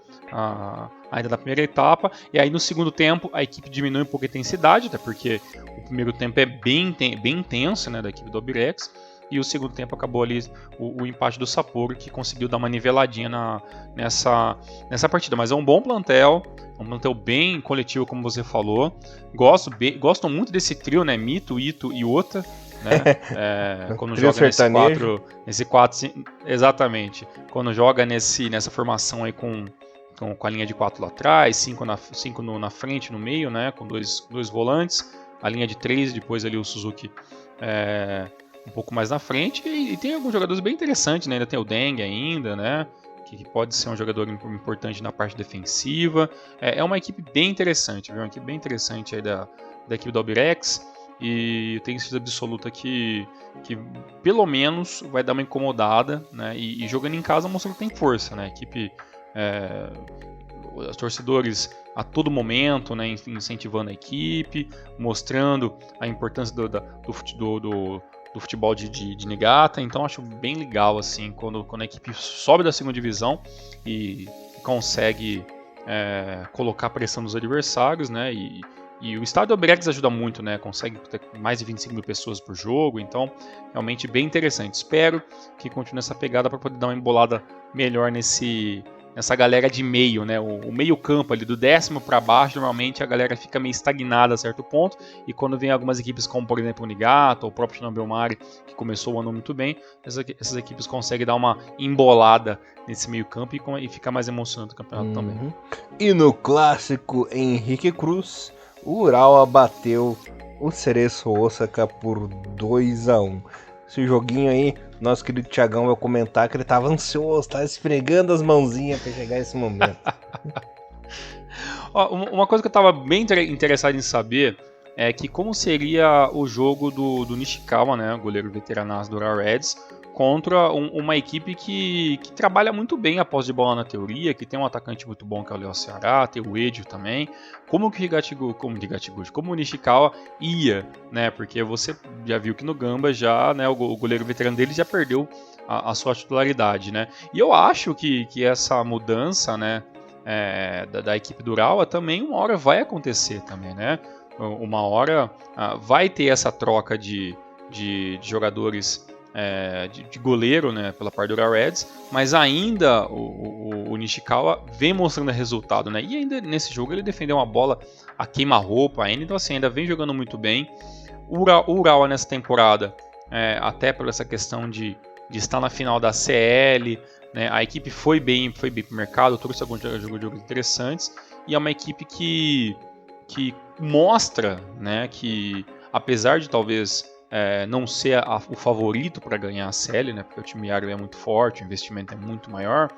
ainda na primeira etapa. E aí no segundo tempo a equipe diminui um pouco a intensidade, até porque o primeiro tempo é bem intenso, né? Da equipe do Albirex. E o segundo tempo acabou ali o empate do Sapporo, que conseguiu dar uma niveladinha nessa partida. Mas é um bom plantel, um plantel bem coletivo, como você falou. Gosto muito desse trio, né? Mito, Ito e Ota. Né? Quando joga nesse 4, exatamente. Quando joga nessa formação aí com a linha de 4 lá atrás, 5 na frente, no meio, né? Com dois volantes. A linha de 3, depois ali o Suzuki um pouco mais na frente, e tem alguns jogadores bem interessantes, né? Ainda tem o Deng ainda, né? Que pode ser um jogador importante na parte defensiva. É uma equipe bem interessante, viu? Uma equipe bem interessante aí da equipe do Albirex, e eu tenho certeza absoluta que pelo menos vai dar uma incomodada, né? E jogando em casa mostrando que tem força, né? A equipe, os torcedores a todo momento, né? Incentivando a equipe, mostrando a importância do futebol de Niigata. Então acho bem legal assim quando a equipe sobe da segunda divisão e consegue colocar pressão nos adversários, né? E o estádio do Albirex ajuda muito, né? Consegue ter mais de 25 mil pessoas por jogo, então realmente bem interessante. Espero que continue essa pegada para poder dar uma embolada melhor nessa galera de meio, né? O meio campo ali, do 10º para baixo, normalmente a galera fica meio estagnada a certo ponto, e quando vem algumas equipes como, por exemplo, o Niigata ou o próprio Shinhan Belmari, que começou o ano muito bem, essas equipes conseguem dar uma embolada nesse meio campo e ficar mais emocionante o campeonato também. E no clássico Henrique Cruz, o Urawa bateu o Cereço Osaka por 2-1. Esse joguinho aí, nosso querido Thiagão vai comentar que ele tava ansioso, tava esfregando as mãozinhas para chegar esse momento. Uma coisa que eu tava bem interessado em saber é que como seria o jogo do Nishikawa, né, o goleiro veteranaço do Urawa Reds, contra uma equipe que trabalha muito bem a posse de bola na teoria, que tem um atacante muito bom que é o Léo Ceará, tem o Edio também. Como o Nishikawa ia, né? Porque você já viu que no Gamba já, né, o goleiro veterano dele já perdeu a sua titularidade, né? E eu acho que essa mudança, né, da equipe do Urawa também uma hora vai acontecer também, né? Uma hora vai ter essa troca de jogadores de goleiro, né, pela parte do Urawa Reds, mas ainda o Nishikawa vem mostrando resultado, né, e ainda nesse jogo ele defendeu uma bola a queima-roupa ainda, então assim, ainda vem jogando muito bem. O Urawa nessa temporada, até por essa questão de estar na final da CL, né, a equipe foi bem pro mercado, trouxe alguns jogos interessantes, e é uma equipe que que mostra, né, que apesar de talvez não ser o favorito para ganhar a série, né, porque o time árabe é muito forte, o investimento é muito maior,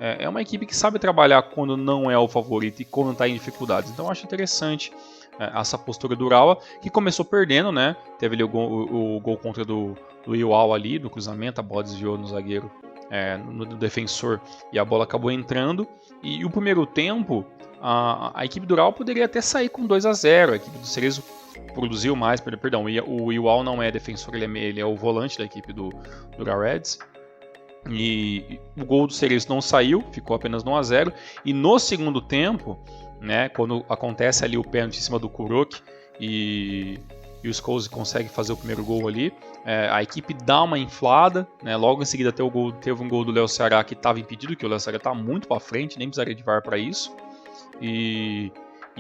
é uma equipe que sabe trabalhar quando não é o favorito e quando está em dificuldades. Então eu acho interessante essa postura do Urawa, que começou perdendo, né, teve ali o gol contra do Iwao ali, no cruzamento, a bola desviou no zagueiro, no defensor, e a bola acabou entrando, e o primeiro tempo, a equipe do Urawa poderia até sair com 2-0, a equipe do Cerezo produziu mais, perdão, o Iwao não é defensor, ele é o volante da equipe do Urawa Reds, e o gol do Cerezo não saiu, ficou apenas no 1-0, e no segundo tempo, né, quando acontece ali o pênalti em cima do Kuroki, e o Skolzy consegue fazer o primeiro gol ali, a equipe dá uma inflada, né, logo em seguida teve um gol do Léo Ceará que estava impedido, que o Léo Ceará está muito para frente, nem precisaria de VAR para isso, e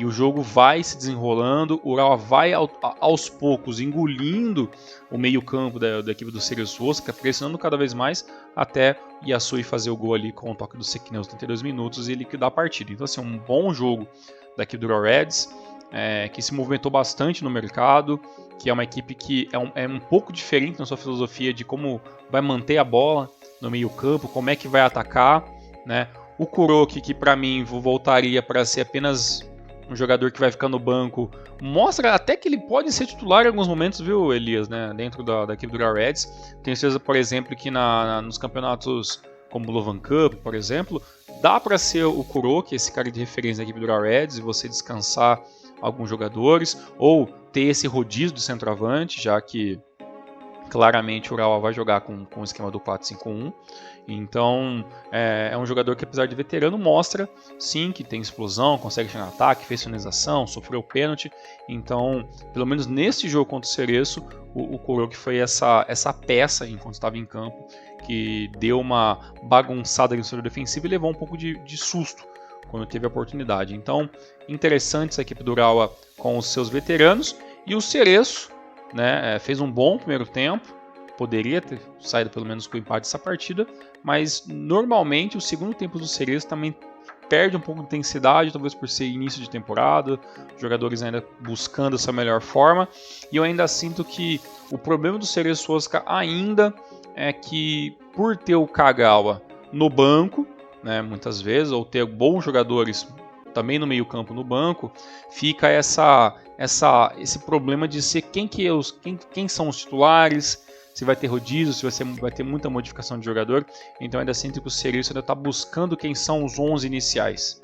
o jogo vai se desenrolando, o Urawa vai aos poucos engolindo o meio campo da equipe do Cerezo Osaka, pressionando cada vez mais, até Yasui fazer o gol ali com o toque do Sekine aos 32 minutos e liquidar a partida. Então assim, um bom jogo da equipe do Urawa Reds, que se movimentou bastante no mercado, que é uma equipe que é um pouco diferente na sua filosofia de como vai manter a bola no meio campo, como é que vai atacar, né? O Kuroki, que para mim voltaria para ser apenas um jogador que vai ficar no banco, mostra até que ele pode ser titular em alguns momentos, viu, Elias, né? Dentro da equipe do Urawa Reds. Tenho certeza, por exemplo, que nos campeonatos como o Lovan Cup, por exemplo, dá para ser o Kuroki, esse cara de referência da equipe do Urawa Reds, e você descansar alguns jogadores, ou ter esse rodízio do centroavante, já que claramente o Urawa vai jogar com o esquema do 4-5-1. Então é um jogador que, apesar de veterano, mostra sim que tem explosão, consegue chegar no ataque, fez finalização, sofreu pênalti. Então, pelo menos nesse jogo contra o Cerezo, o Kuroki foi essa peça enquanto estava em campo, que deu uma bagunçada no setor defensivo e levou um pouco de susto quando teve a oportunidade. Então, interessante essa equipe do Urawa com os seus veteranos, e o Cerezo, né, fez um bom primeiro tempo, poderia ter saído pelo menos com o empate dessa partida, mas normalmente o segundo tempo do Cerezo também perde um pouco de intensidade, talvez por ser início de temporada, jogadores ainda buscando essa melhor forma, e eu ainda sinto que o problema do Cerezo Osaka ainda é que, por ter o Kagawa no banco, né, muitas vezes, ou ter bons jogadores também no meio campo no banco, fica esse problema de ser quem são os titulares, se vai ter rodízio, se vai ter muita modificação de jogador. Então ainda sinto que o Cerezo ainda está buscando quem são os 11 iniciais,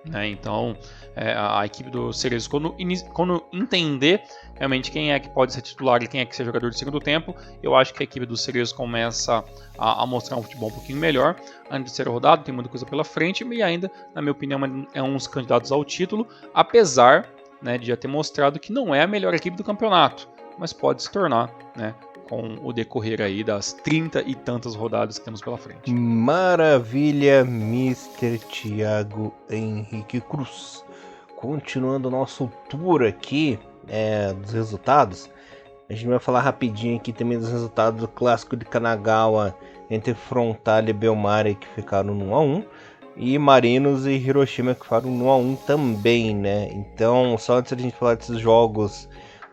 né? Então a equipe do Cerezo, quando entender realmente quem é que pode ser titular e quem é que ser jogador de segundo tempo, eu acho que a equipe do Cerezo começa a mostrar um futebol um pouquinho melhor. Antes de ser rodado, tem muita coisa pela frente, e ainda, na minha opinião, é um dos candidatos ao título, apesar, né, de já ter mostrado que não é a melhor equipe do campeonato, mas pode se tornar, né, com o decorrer aí das 30 e tantas rodadas que temos pela frente. Maravilha, Mr. Thiago Henrique Cruz. Continuando o nosso tour aqui dos resultados, a gente vai falar rapidinho aqui também dos resultados do clássico de Kanagawa entre Frontale e Belmare, que ficaram no 1-1, e Marinos e Hiroshima, que ficaram no 1-1 também, né? Então, só antes de a gente falar desses jogos,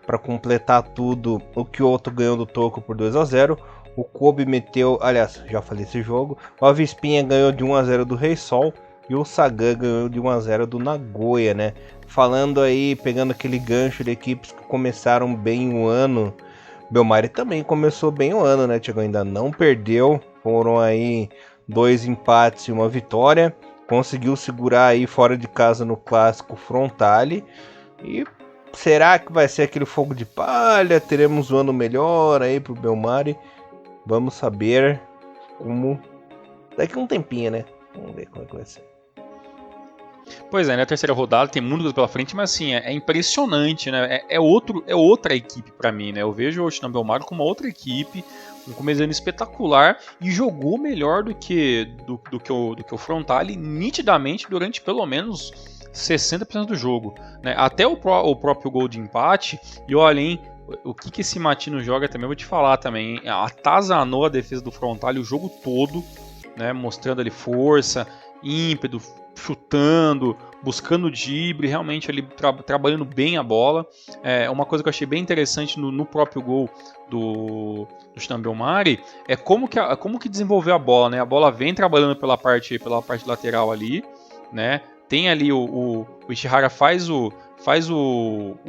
para completar tudo, o Kyoto ganhou do Tokyo por 2-0, o Kobe meteu, aliás, já falei esse jogo, o Avispinha ganhou de 1-0 do Rei Sol, e o Sagan ganhou de 1-0 do Nagoya, né? Falando aí, pegando aquele gancho de equipes que começaram bem o ano, Belmare também começou bem o ano, né, Thiago? Ainda não perdeu, foram aí 2 empates e uma vitória, conseguiu segurar aí fora de casa no clássico Frontale, e será que vai ser aquele fogo de palha? Teremos um ano melhor aí pro Belmare? Vamos saber como daqui a um tempinho, né? Vamos ver como é que vai ser. Pois é, na terceira rodada tem muita coisa pela frente, mas assim, é impressionante, né? É outra equipe pra mim, né? Eu vejo o Shinhan Belmare como uma outra equipe, um começo de ano espetacular, e jogou melhor do que o Frontale nitidamente durante pelo menos 60% do jogo, né? Até o próprio gol de empate, e olha, hein, o que esse Matino joga também, eu vou te falar também, atazanou a defesa do Frontale o jogo todo, né? Mostrando ali força, ímpeto, chutando, buscando drible, realmente ali trabalhando bem a bola. Uma coisa que eu achei bem interessante no próprio gol do Stan Belmari é como que desenvolveu a bola, né? A bola vem trabalhando pela parte lateral ali, né? Tem ali o Ishihara faz o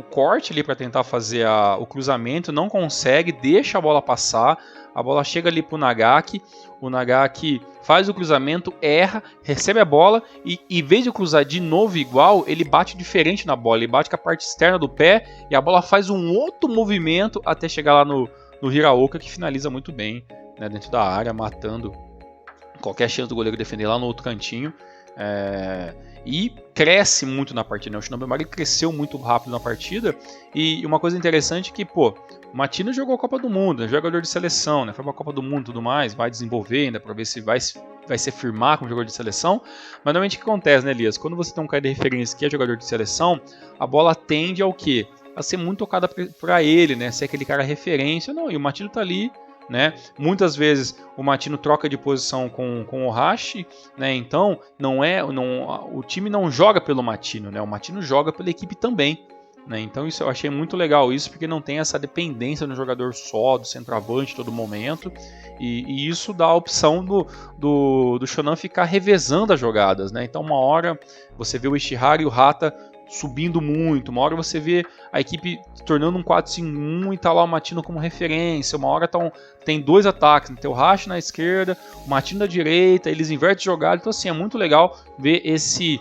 corte ali para tentar fazer o cruzamento, não consegue, deixa a bola passar, a bola chega ali pro Nagaki, o Nagaki faz o cruzamento, erra, recebe a bola e em vez de cruzar de novo igual, ele bate diferente na bola, ele bate com a parte externa do pé e a bola faz um outro movimento até chegar lá no Hiraoka, que finaliza muito bem, né, dentro da área, matando qualquer chance do goleiro defender lá no outro cantinho. E cresce muito na partida, né? O Shinobio Belmari cresceu muito rápido na partida. E uma coisa interessante é que, o Matino jogou a Copa do Mundo, é jogador de seleção, né? Foi pra Copa do Mundo e tudo mais, vai desenvolver ainda pra ver se vai se firmar como jogador de seleção. Mas normalmente o que acontece, né, Elias? Quando você tem um cara de referência que é jogador de seleção, a bola tende ao quê? A ser muito tocada pra ele, né? Ser aquele cara referência. Não, e o Matino tá ali, né? Muitas vezes o Matino troca de posição com o Hashi, né? Então o time não joga pelo Matino, né? O Matino joga pela equipe também, né? Então isso eu achei muito legal isso, porque não tem essa dependência no jogador só, do centroavante todo momento, e isso dá a opção do Shonan ficar revezando as jogadas, né? Então uma hora você vê o Ishihara e o Hata subindo muito, uma hora você vê a equipe se tornando um 4-5-1 e tá lá o Matino como referência, uma hora tem dois ataques, né? Tem o Hashi na esquerda, o Matino da direita, eles invertem jogada, então assim, é muito legal ver esse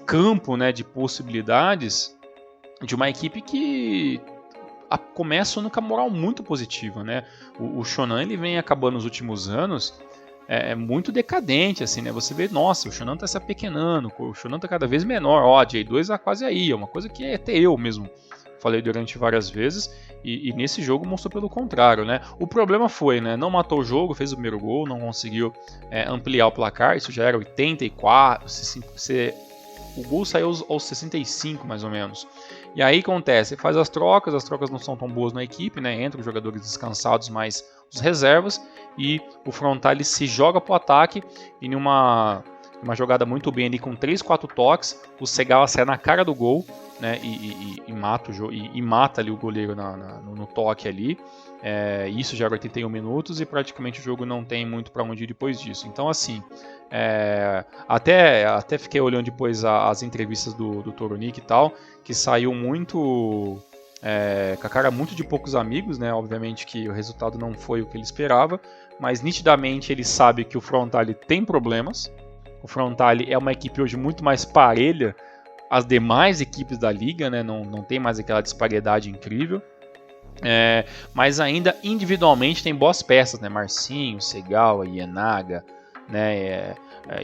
campo, né, de possibilidades de uma equipe que começa com uma moral muito positiva, né? O Shonan ele vem acabando nos últimos anos muito decadente, assim, né? Você vê, nossa, o Shonan tá se apequenando, o Shonan tá cada vez menor, ó, a J2 tá quase aí, é uma coisa que até eu mesmo falei durante várias vezes, e nesse jogo mostrou pelo contrário, né? O problema foi, né? Não matou o jogo, fez o primeiro gol, não conseguiu ampliar o placar, isso já era 84, o gol saiu aos 65 mais ou menos. E aí acontece, faz as trocas não são tão boas na equipe, né? Entra os jogadores descansados, mais os reservas, e o frontal ele se joga pro ataque e numa jogada muito bem ali com 3-4 toques, o Segawa sai na cara do gol, né? E mata ali o goleiro no toque ali. Isso já é 81 minutos e praticamente o jogo não tem muito para onde ir depois disso. Então assim, até fiquei olhando depois as entrevistas do Toronik e tal, que saiu muito com a cara muito de poucos amigos, né? Obviamente que o resultado não foi o que ele esperava, mas nitidamente ele sabe que o Frontale tem problemas. O Frontale é uma equipe hoje muito mais parelha às demais equipes da liga, né? Não tem mais aquela disparidade incrível. Mas ainda individualmente tem boas peças, né? Marcinho, Segawa, Ienaga, né?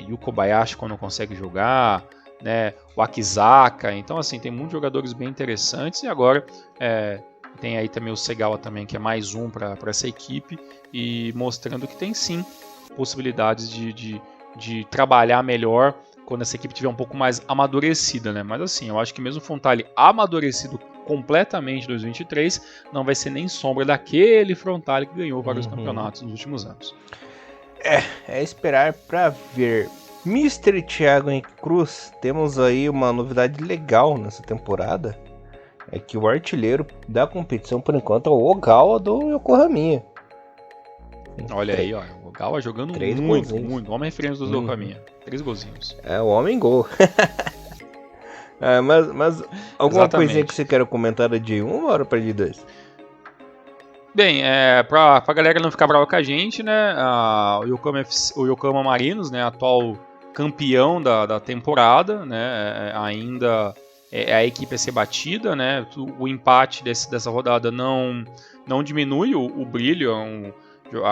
Yu Kobayashi quando consegue jogar, né? O Akizaka. Então assim, tem muitos jogadores bem interessantes, e agora tem aí também o Segawa também, que é mais um para essa equipe, e mostrando que tem sim possibilidades de trabalhar melhor quando essa equipe tiver um pouco mais amadurecida, né? Mas assim, eu acho que mesmo o Frontale amadurecido completamente em 2023, não vai ser nem sombra daquele Frontale que ganhou vários campeonatos nos últimos anos. É esperar para ver. Mr. Thiago Henrique Cruz, temos aí uma novidade legal nessa temporada, é que o artilheiro da competição por enquanto é o Ogawa do Yokohama. Olha aí, ó, o Ogawa jogando muito, homem referência do Yokohama, 3 golzinhos. É o homem gol. Mas alguma coisinha que você queira comentar de uma hora para de 2? Bem, pra galera não ficar brava com a gente, né, o Yokohama Marinos, né, atual campeão da temporada, né, ainda é a equipe a ser batida, né, o empate dessa rodada não diminui o brilho,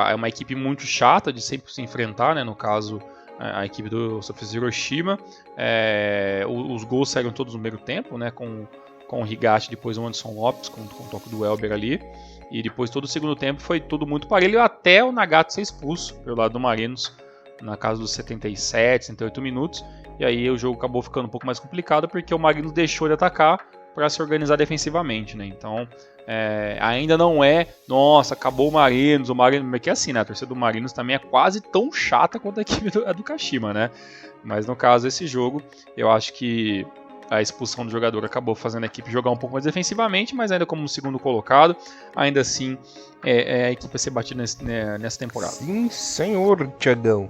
é uma equipe muito chata de sempre se enfrentar, né, no caso a equipe do Sofia Hiroshima. Os gols saíram todos no primeiro tempo, né, com o Higashi, depois o Anderson Lopes com o toque do Elber ali, e depois todo o segundo tempo foi tudo muito parelho, até o Nagato ser expulso pelo lado do Marinos na casa dos 77, 78 minutos, e aí o jogo acabou ficando um pouco mais complicado porque o Marinos deixou de atacar, para se organizar defensivamente, né? Então, ainda não é, nossa, acabou o Marinos, que é assim, né? A torcida do Marinos também é quase tão chata quanto a equipe do Kashima, né? Mas no caso desse jogo, eu acho que a expulsão do jogador acabou fazendo a equipe jogar um pouco mais defensivamente, mas ainda como segundo colocado, ainda assim a equipe vai ser batida nessa temporada. Sim, senhor, Thiagão.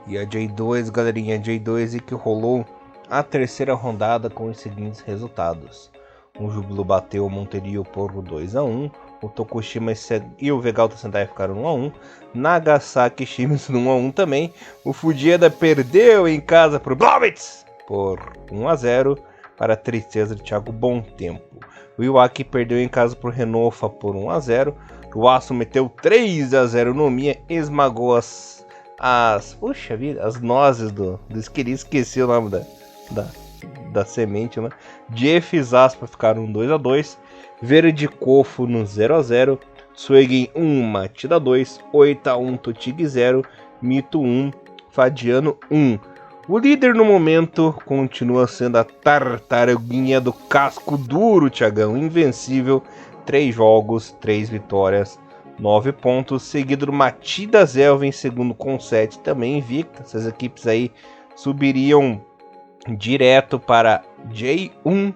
E a J2, galerinha, J2 e que rolou a terceira rodada com os seguintes resultados. O Júbilo bateu o Monterio por 2-1, o Tokushima e o Vegalta Sentai ficaram 1-1, Nagasaki e Shimizu 1-1 também, o Fujieda perdeu em casa para o Blobitz por 1-0, para a tristeza de Thiago Bom Tempo. O Iwaki perdeu em casa por Renofa por 1-0, o Aço meteu 3-0 no Miya, esmagou as nozes do esqueci o nome da semente, né? Jeff e Zaspa ficaram 2-2, Verde Kofo no 0-0, Suegen 1, Matida 2, 8-1, Totig 0, Mito 1, Fadiano 1. O líder no momento continua sendo a tartaruguinha do casco duro, Thiagão, invencível, 3 jogos, 3 vitórias, 9 pontos, seguido do Matida Zelva em segundo com 7, também invicta. Essas equipes aí subiriam direto para J1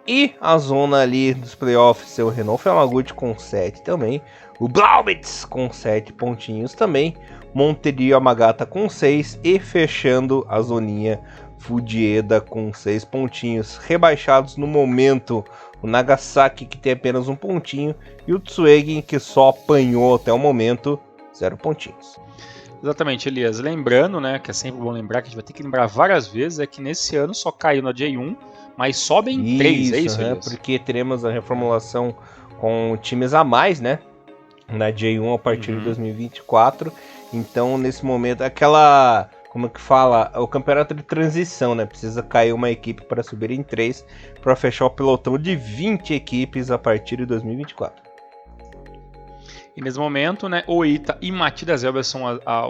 e a zona ali dos playoffs, seu Renault Yamaguchi com 7 também, o Blaubitz com 7 pontinhos também, Monterio Yamagata com 6 e fechando a zoninha Fujieda com 6 pontinhos. Rebaixados no momento o Nagasaki, que tem apenas 1 pontinho, e o Tsuegen, que só apanhou até o momento 0 pontinhos. Exatamente, Elias. Lembrando, né, que é sempre bom lembrar, que a gente vai ter que lembrar várias vezes, é que nesse ano só caiu na J1, mas sobem 3, é isso, Elias? Porque teremos a reformulação com times a mais, né, na J1 a partir de 2024. Então, nesse momento, aquela, como é que fala, o campeonato de transição, né, precisa cair uma equipe para subir em 3, para fechar o pelotão de 20 equipes a partir de 2024. E nesse momento, né, Oita e Matida Zelva são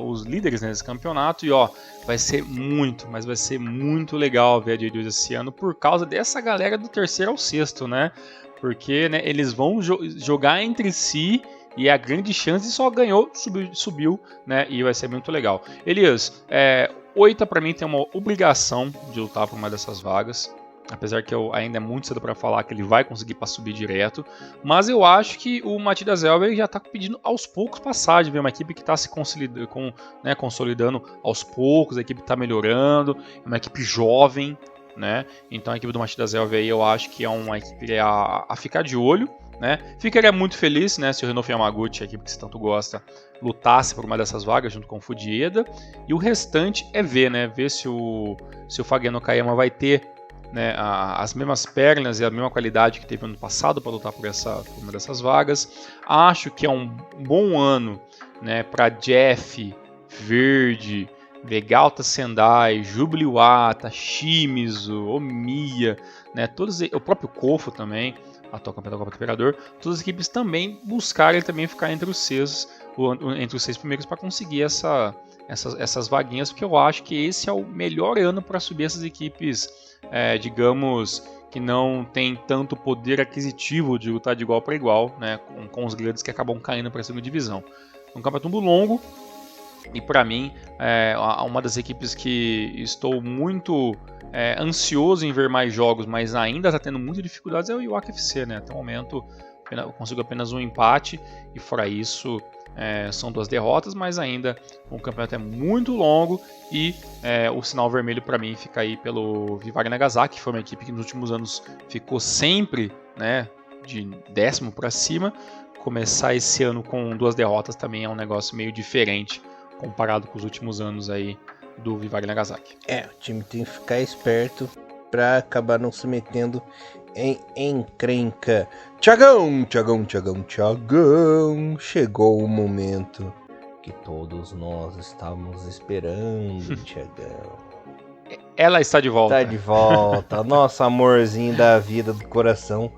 os líderes nesse campeonato. E ó, vai ser muito, mas vai ser muito legal ver a J2 esse ano por causa dessa galera do terceiro ao sexto, né? Porque, né, eles vão jogar entre si e a grande chance só ganhou, subiu, né? E vai ser muito legal. Elias, Oita pra mim tem uma obrigação de lutar por uma dessas vagas. Apesar que ainda é muito cedo para falar que ele vai conseguir para subir direto. Mas eu acho que o Matida Zelva já está pedindo aos poucos passagem. Uma equipe que está se consolidando aos poucos. A equipe está melhorando. É uma equipe jovem, né? Então a equipe do Matida Zelva aí eu acho que é uma equipe a ficar de olho, né? Ficaria muito feliz, né, se o Renault Yamaguchi, a equipe que você tanto gosta, lutasse por uma dessas vagas junto com o Fujieda. E o restante é ver, né? Ver se o Fageno Nakayama vai ter, né, as mesmas pernas e a mesma qualidade que teve ano passado para lutar por uma dessas vagas. Acho que é um bom ano, né, para Jeff, Verde, Vegalta Sendai, Júbilo Iwata, Shimizu, Omiya, né, o próprio Kofo também, atual campeão da Copa do Imperador, todas as equipes também buscarem também ficar entre os 6 primeiros para conseguir essas vaguinhas, porque eu acho que esse é o melhor ano para subir essas equipes, digamos, que não tem tanto poder aquisitivo de lutar de igual para igual, né, com os grandes que acabam caindo para a segunda divisão. É um campeonato longo e para mim uma das equipes que estou muito ansioso em ver mais jogos, mas ainda está tendo muitas dificuldades, é o Iwaki FC, né? Até o momento eu consigo apenas um empate e fora isso são 2 derrotas, mas ainda o campeonato é muito longo e o sinal vermelho para mim fica aí pelo Vivari Nagasaki, que foi uma equipe que nos últimos anos ficou sempre, né, de 10º para cima. Começar esse ano com 2 derrotas também é um negócio meio diferente comparado com os últimos anos aí do Vivari Nagasaki. O time tem que ficar esperto para acabar não se metendo em encrenca. Thiagão, chegou o momento que todos nós estávamos esperando, Thiagão. Ela está de volta. Está de volta, nosso amorzinho da vida, do coração,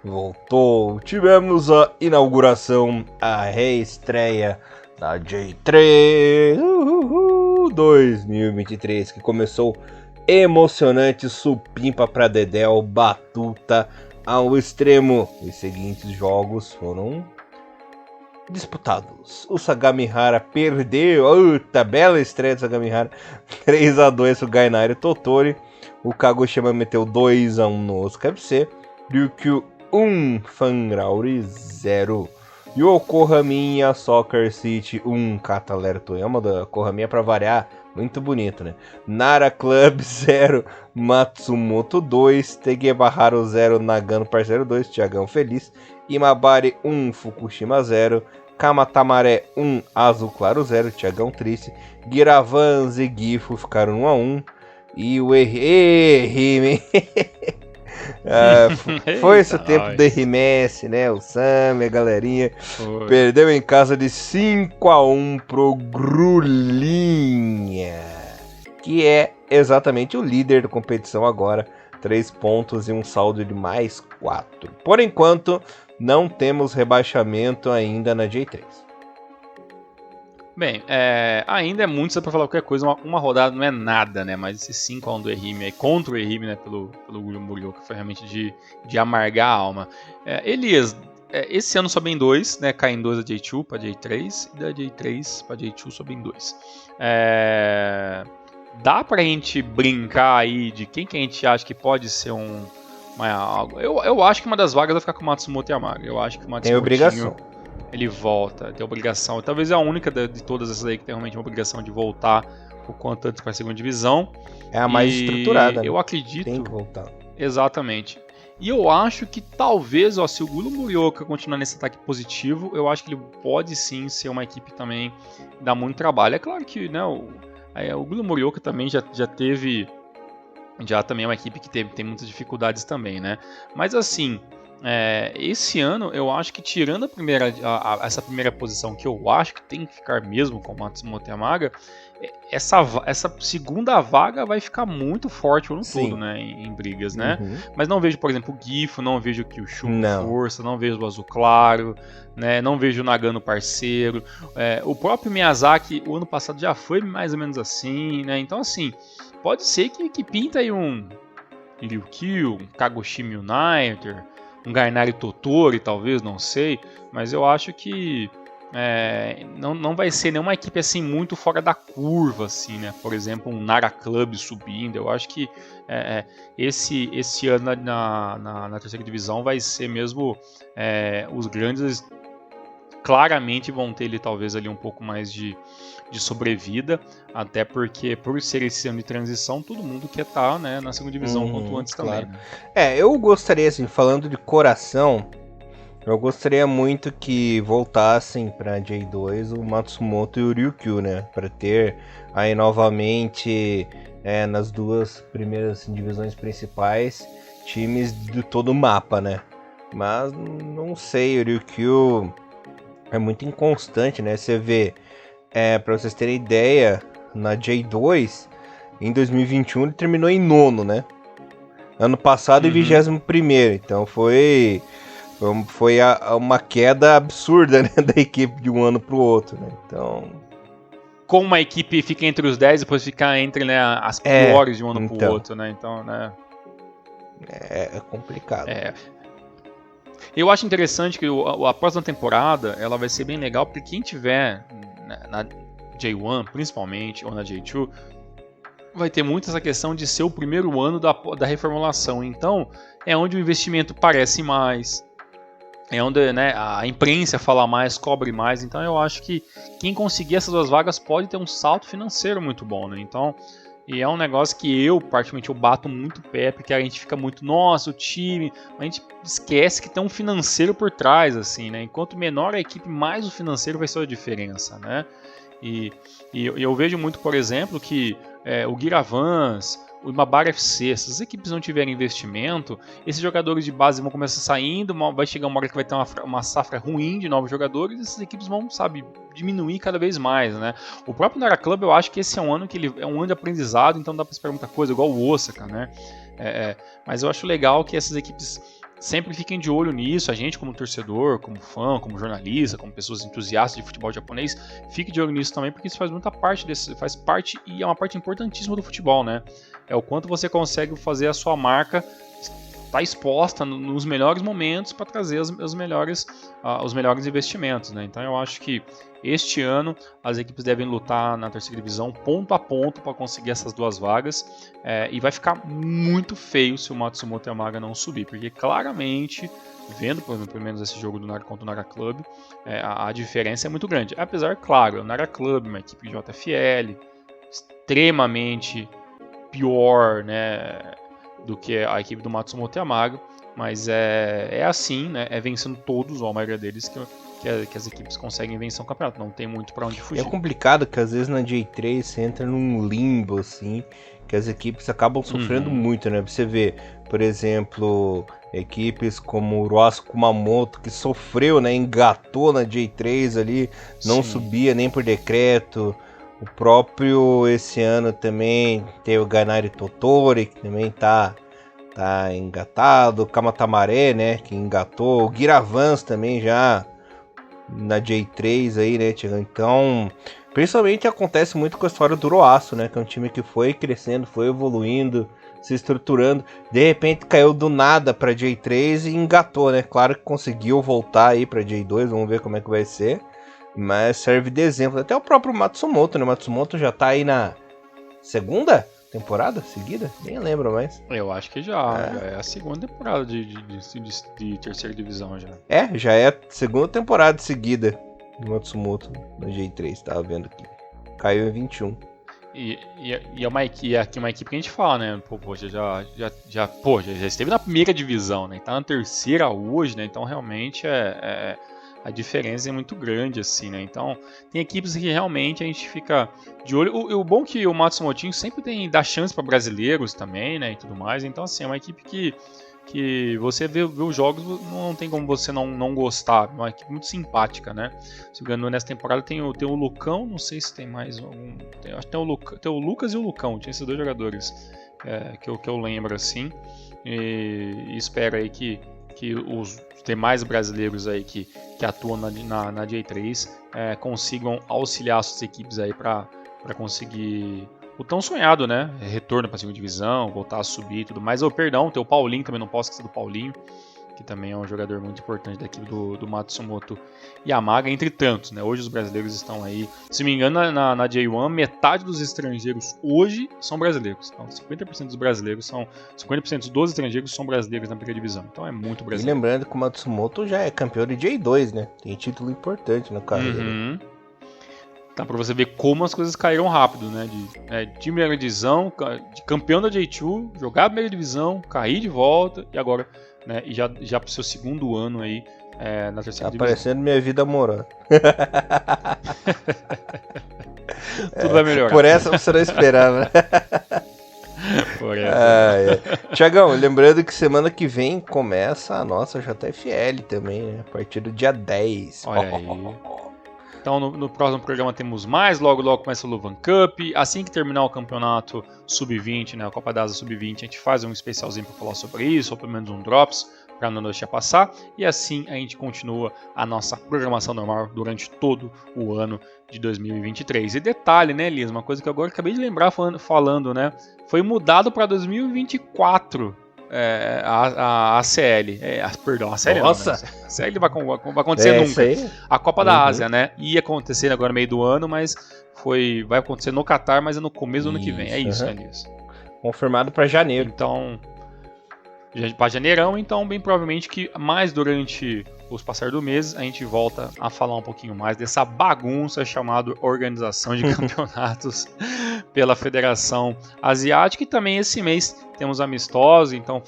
voltou. Tivemos a inauguração, a reestreia da J3 2023, que começou emocionante, supimpa pra Dedéu, Batuta, ao extremo. Os seguintes jogos foram disputados. O Sagamihara perdeu. Bela estreia do Sagamihara. 3-2 o Gainari Tottori. O Kagoshima meteu 2-1 no Osaka FC. Ryukyu 1, Fangrauri 0. Yokohama Soccer City 1, Catalera Toyama. Da Kohaminha pra variar, muito bonito, né? Nara Club 0, Matsumoto 2. Tegebaharu 0, Nagano Parceiro 2, Thiagão Feliz. Imabari 1, Fukushima 0. Kamatamare 1, Azul Claro 0, Thiagão Triste. Giravans e Gifu ficaram 1-1. E o Errime. Foi esse o tempo do RMS, né? O Sam e a galerinha perdeu em casa de 5-1 pro Grulinha, que é exatamente o líder da competição agora. 3 pontos e um saldo de mais 4. Por enquanto, não temos rebaixamento ainda na J3. Bem, ainda é muito para falar qualquer coisa, uma rodada não é nada, né? Mas esse 5-1 do Ehime contra o Ehime, né? Pelo Morioka, foi realmente de amargar a alma. Elias, esse ano sobe em 2, né? Cai em 2 da J2 para J3 e da J3 para J2 sobe em 2. Dá pra gente brincar aí de quem que a gente acha que pode ser algo. Eu acho que uma das vagas vai ficar com o Matsumoto Yamaga. Eu acho que o Matsumoto tem obrigação. Ele volta, tem obrigação. Talvez é a única de todas essas aí que tem realmente uma obrigação de voltar o quanto antes para a segunda divisão. É a mais estruturada. Eu acredito. Tem que voltar. Exatamente. E eu acho que talvez, se o Gulu Morioka continuar nesse ataque positivo, eu acho que ele pode sim ser uma equipe também que dá muito trabalho. É claro que, né, o Gulu Morioka também já teve. Já também é uma equipe que tem muitas dificuldades também, né? Mas assim. Esse ano eu acho que tirando essa primeira posição que eu acho que tem que ficar mesmo com o Matsumoto Yamaga, essa segunda vaga vai ficar muito forte o ano todo, né, em brigas, né? Mas não vejo, por exemplo, o Gifu, não vejo o Kyushu com força, não vejo o Azul Claro, né? Não vejo o Nagano Parceiro. O próprio Miyazaki o ano passado já foi mais ou menos assim, né? Então assim, pode ser que pinta aí um Ryukyu, um Kagoshima United, um Gainari Tottori, talvez, não sei, mas eu acho que não vai ser nenhuma equipe assim muito fora da curva, assim, né? Por exemplo, um Nara Club subindo. Eu acho que esse ano na terceira divisão vai ser mesmo os grandes claramente vão ter ali, talvez ali um pouco mais de sobrevida, até porque por ser esse ano de transição, todo mundo quer estar, né, na segunda divisão quanto antes claro. também. Né? Eu gostaria, assim, falando de coração, eu gostaria muito que voltassem para J2 o Matsumoto e o Ryukyu, né, para ter aí novamente nas duas primeiras divisões principais times de todo o mapa, né? Mas não sei, o Ryukyu é muito inconstante, né? Você vê, pra vocês terem ideia, na J2, em 2021 ele terminou em 9º, né? Ano passado em 21º, então foi uma queda absurda, né, da equipe de um ano pro outro, né? Então, como uma equipe fica entre os 10 e depois fica entre, né, as piores de um ano pro outro, né? Então, né? É complicado. Eu acho interessante que a próxima temporada ela vai ser bem legal, porque quem tiver na J1, principalmente, ou na J2, vai ter muito essa questão de ser o primeiro ano da reformulação. Então, é onde o investimento parece mais, é onde, né, a imprensa fala mais, cobre mais. Então, eu acho que quem conseguir essas duas vagas pode ter um salto financeiro muito bom, né? Então, e é um negócio que eu, particularmente, eu bato muito pé, porque a gente fica muito, nossa, o time, a gente esquece que tem um financeiro por trás, assim, né? Enquanto menor a equipe, mais o financeiro vai ser a diferença, né? E eu vejo muito, por exemplo, que o Giravans, o Imabara FC, se essas equipes não tiverem investimento, esses jogadores de base vão começar saindo, vai chegar uma hora que vai ter uma safra ruim de novos jogadores, e essas equipes vão, diminuir cada vez mais, né? O próprio Nara Club, eu acho que esse é um ano que ele é um ano de aprendizado, então dá pra esperar muita coisa, igual o Osaka, né? Mas eu acho legal que essas equipes sempre fiquem de olho nisso, a gente como torcedor, como fã, como jornalista, como pessoas entusiastas de futebol japonês, fique de olho nisso também, porque isso faz muita parte faz parte e é uma parte importantíssima do futebol, né? É o quanto você consegue fazer a sua marca tá exposta nos melhores momentos para trazer os melhores investimentos, né? Então eu acho que este ano as equipes devem lutar na terceira divisão ponto a ponto para conseguir essas 2 vagas, e vai ficar muito feio se o Matsumoto Yamaga não subir, porque claramente, vendo pelo menos esse jogo do Nara contra o Nara Club, a diferença é muito grande. Apesar, claro, o Nara Club, uma equipe de JFL, extremamente pior, né, do que a equipe do Matsumoto Yamaga, mas é assim, né, é vencendo todos, ou a maioria deles, que as equipes conseguem vencer um campeonato, não tem muito pra onde fugir. É complicado que às vezes na J3 você entra num limbo, assim, que as equipes acabam sofrendo muito, né? Você vê, por exemplo, equipes como o Ross Kumamoto, que sofreu, né? Engatou na J3 ali, não subia nem por decreto. O próprio, esse ano também, tem o Ganari Totori, que também tá engatado. O Kamatamaré, né? Que engatou. O Giravans também já na J3 aí, né, Tiagão? Então, principalmente acontece muito com a história do Roaço, né? Que é um time que foi crescendo, foi evoluindo, se estruturando. De repente caiu do nada pra J3 e engatou, né? Claro que conseguiu voltar aí pra J2, vamos ver como é que vai ser. Mas serve de exemplo. Até o próprio Matsumoto, né? O Matsumoto já tá aí na segunda temporada seguida? Nem lembro mais. Eu acho que já é a segunda temporada de terceira divisão já. Já é a segunda temporada seguida do Matsumoto na J3, tava vendo aqui. Caiu em 21. E é uma equipe que a gente fala, né? Poxa, já esteve na primeira divisão, né? Tá na terceira hoje, né? Então realmente a diferença é muito grande, assim, né? Então, tem equipes que realmente a gente fica de olho. O bom é que o Matsumotinho sempre dá chance para brasileiros também, né? E tudo mais. Então, assim, é uma equipe que você vê os jogos, não tem como você não gostar. É uma equipe muito simpática, né? Se me engano, nessa temporada tem o Lucão, não sei se tem mais algum. Acho que tem o Lucas e o Lucão, tinha esses 2 jogadores que eu lembro, assim. E espero aí que os demais brasileiros aí que atuam na J3 consigam auxiliar suas equipes aí para conseguir o tão sonhado, né? Retorno para a segunda divisão, voltar a subir e tudo mais. Perdão, tem o Paulinho também, não posso esquecer do Paulinho, que também é um jogador muito importante da equipe do Matsumoto Yamaga, entre tantos, né? Hoje os brasileiros estão aí, se me engano, na J1, metade dos estrangeiros hoje são brasileiros. Então, 50% dos brasileiros 50% dos estrangeiros são brasileiros na primeira divisão. Então é muito brasileiro. E lembrando que o Matsumoto já é campeão de J2, né? Tem título importante na carreira. Tá, pra você ver como as coisas caíram rápido, né? De primeira divisão, de campeão da J2, jogar a primeira divisão, cair de volta e agora, né? E já pro seu segundo ano aí na terceira divisão. Tá parecendo minha vida amorosa. Tudo vai melhorar. Por essa você não esperava. Por essa. Tiagão, lembrando que semana que vem começa a nossa JFL também, né? A partir do dia 10. Olha aí. Então no próximo programa temos mais, logo começa o Luvan Cup, assim que terminar o campeonato Sub-20, né, a Copa da Ásia Sub-20, a gente faz um especialzinho para falar sobre isso, ou pelo menos um Drops, para não deixar passar, e assim a gente continua a nossa programação normal durante todo o ano de 2023. E detalhe, né, Elias, uma coisa que eu agora acabei de lembrar falando, né, foi mudado para 2024. A CL. Perdão, a CL Nossa. não, né? A CL vai acontecer nunca. Aí? A Copa da Ásia, né? Ia acontecer agora no meio do ano, mas vai acontecer no Catar, mas é no começo do ano que vem. É isso, né, Elias? Confirmado para janeiro. Então, para janeirão, então bem provavelmente que mais durante os passar do mês a gente volta a falar um pouquinho mais dessa bagunça chamada Organização de Campeonatos pela Federação Asiática. E também esse mês temos amistosos, então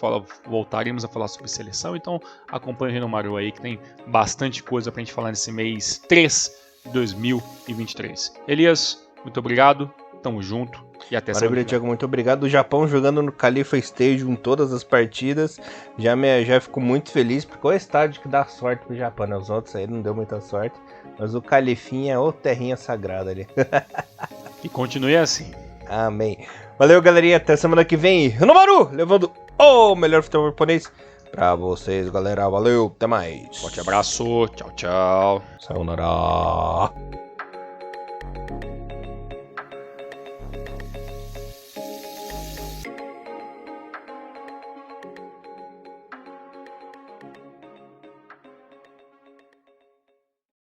voltaremos a falar sobre seleção. Então acompanhe o Renomaru aí que tem bastante coisa pra gente falar nesse mês 3 de 2023. Elias, muito obrigado, tamo junto. E até Maravilha, Thiago, muito obrigado. O Japão jogando no Khalifa Stadium em todas as partidas. Já fico muito feliz, porque é o estádio que dá sorte pro Japão, né? Os outros aí não deu muita sorte. Mas o Khalifinha é o terrinha sagrada ali. E continue assim. Amém. Valeu, galerinha. Até semana que vem. Renomaru, levando o melhor futebol japonês pra vocês, galera. Valeu, até mais. Forte abraço. Tchau, tchau. Sayonara.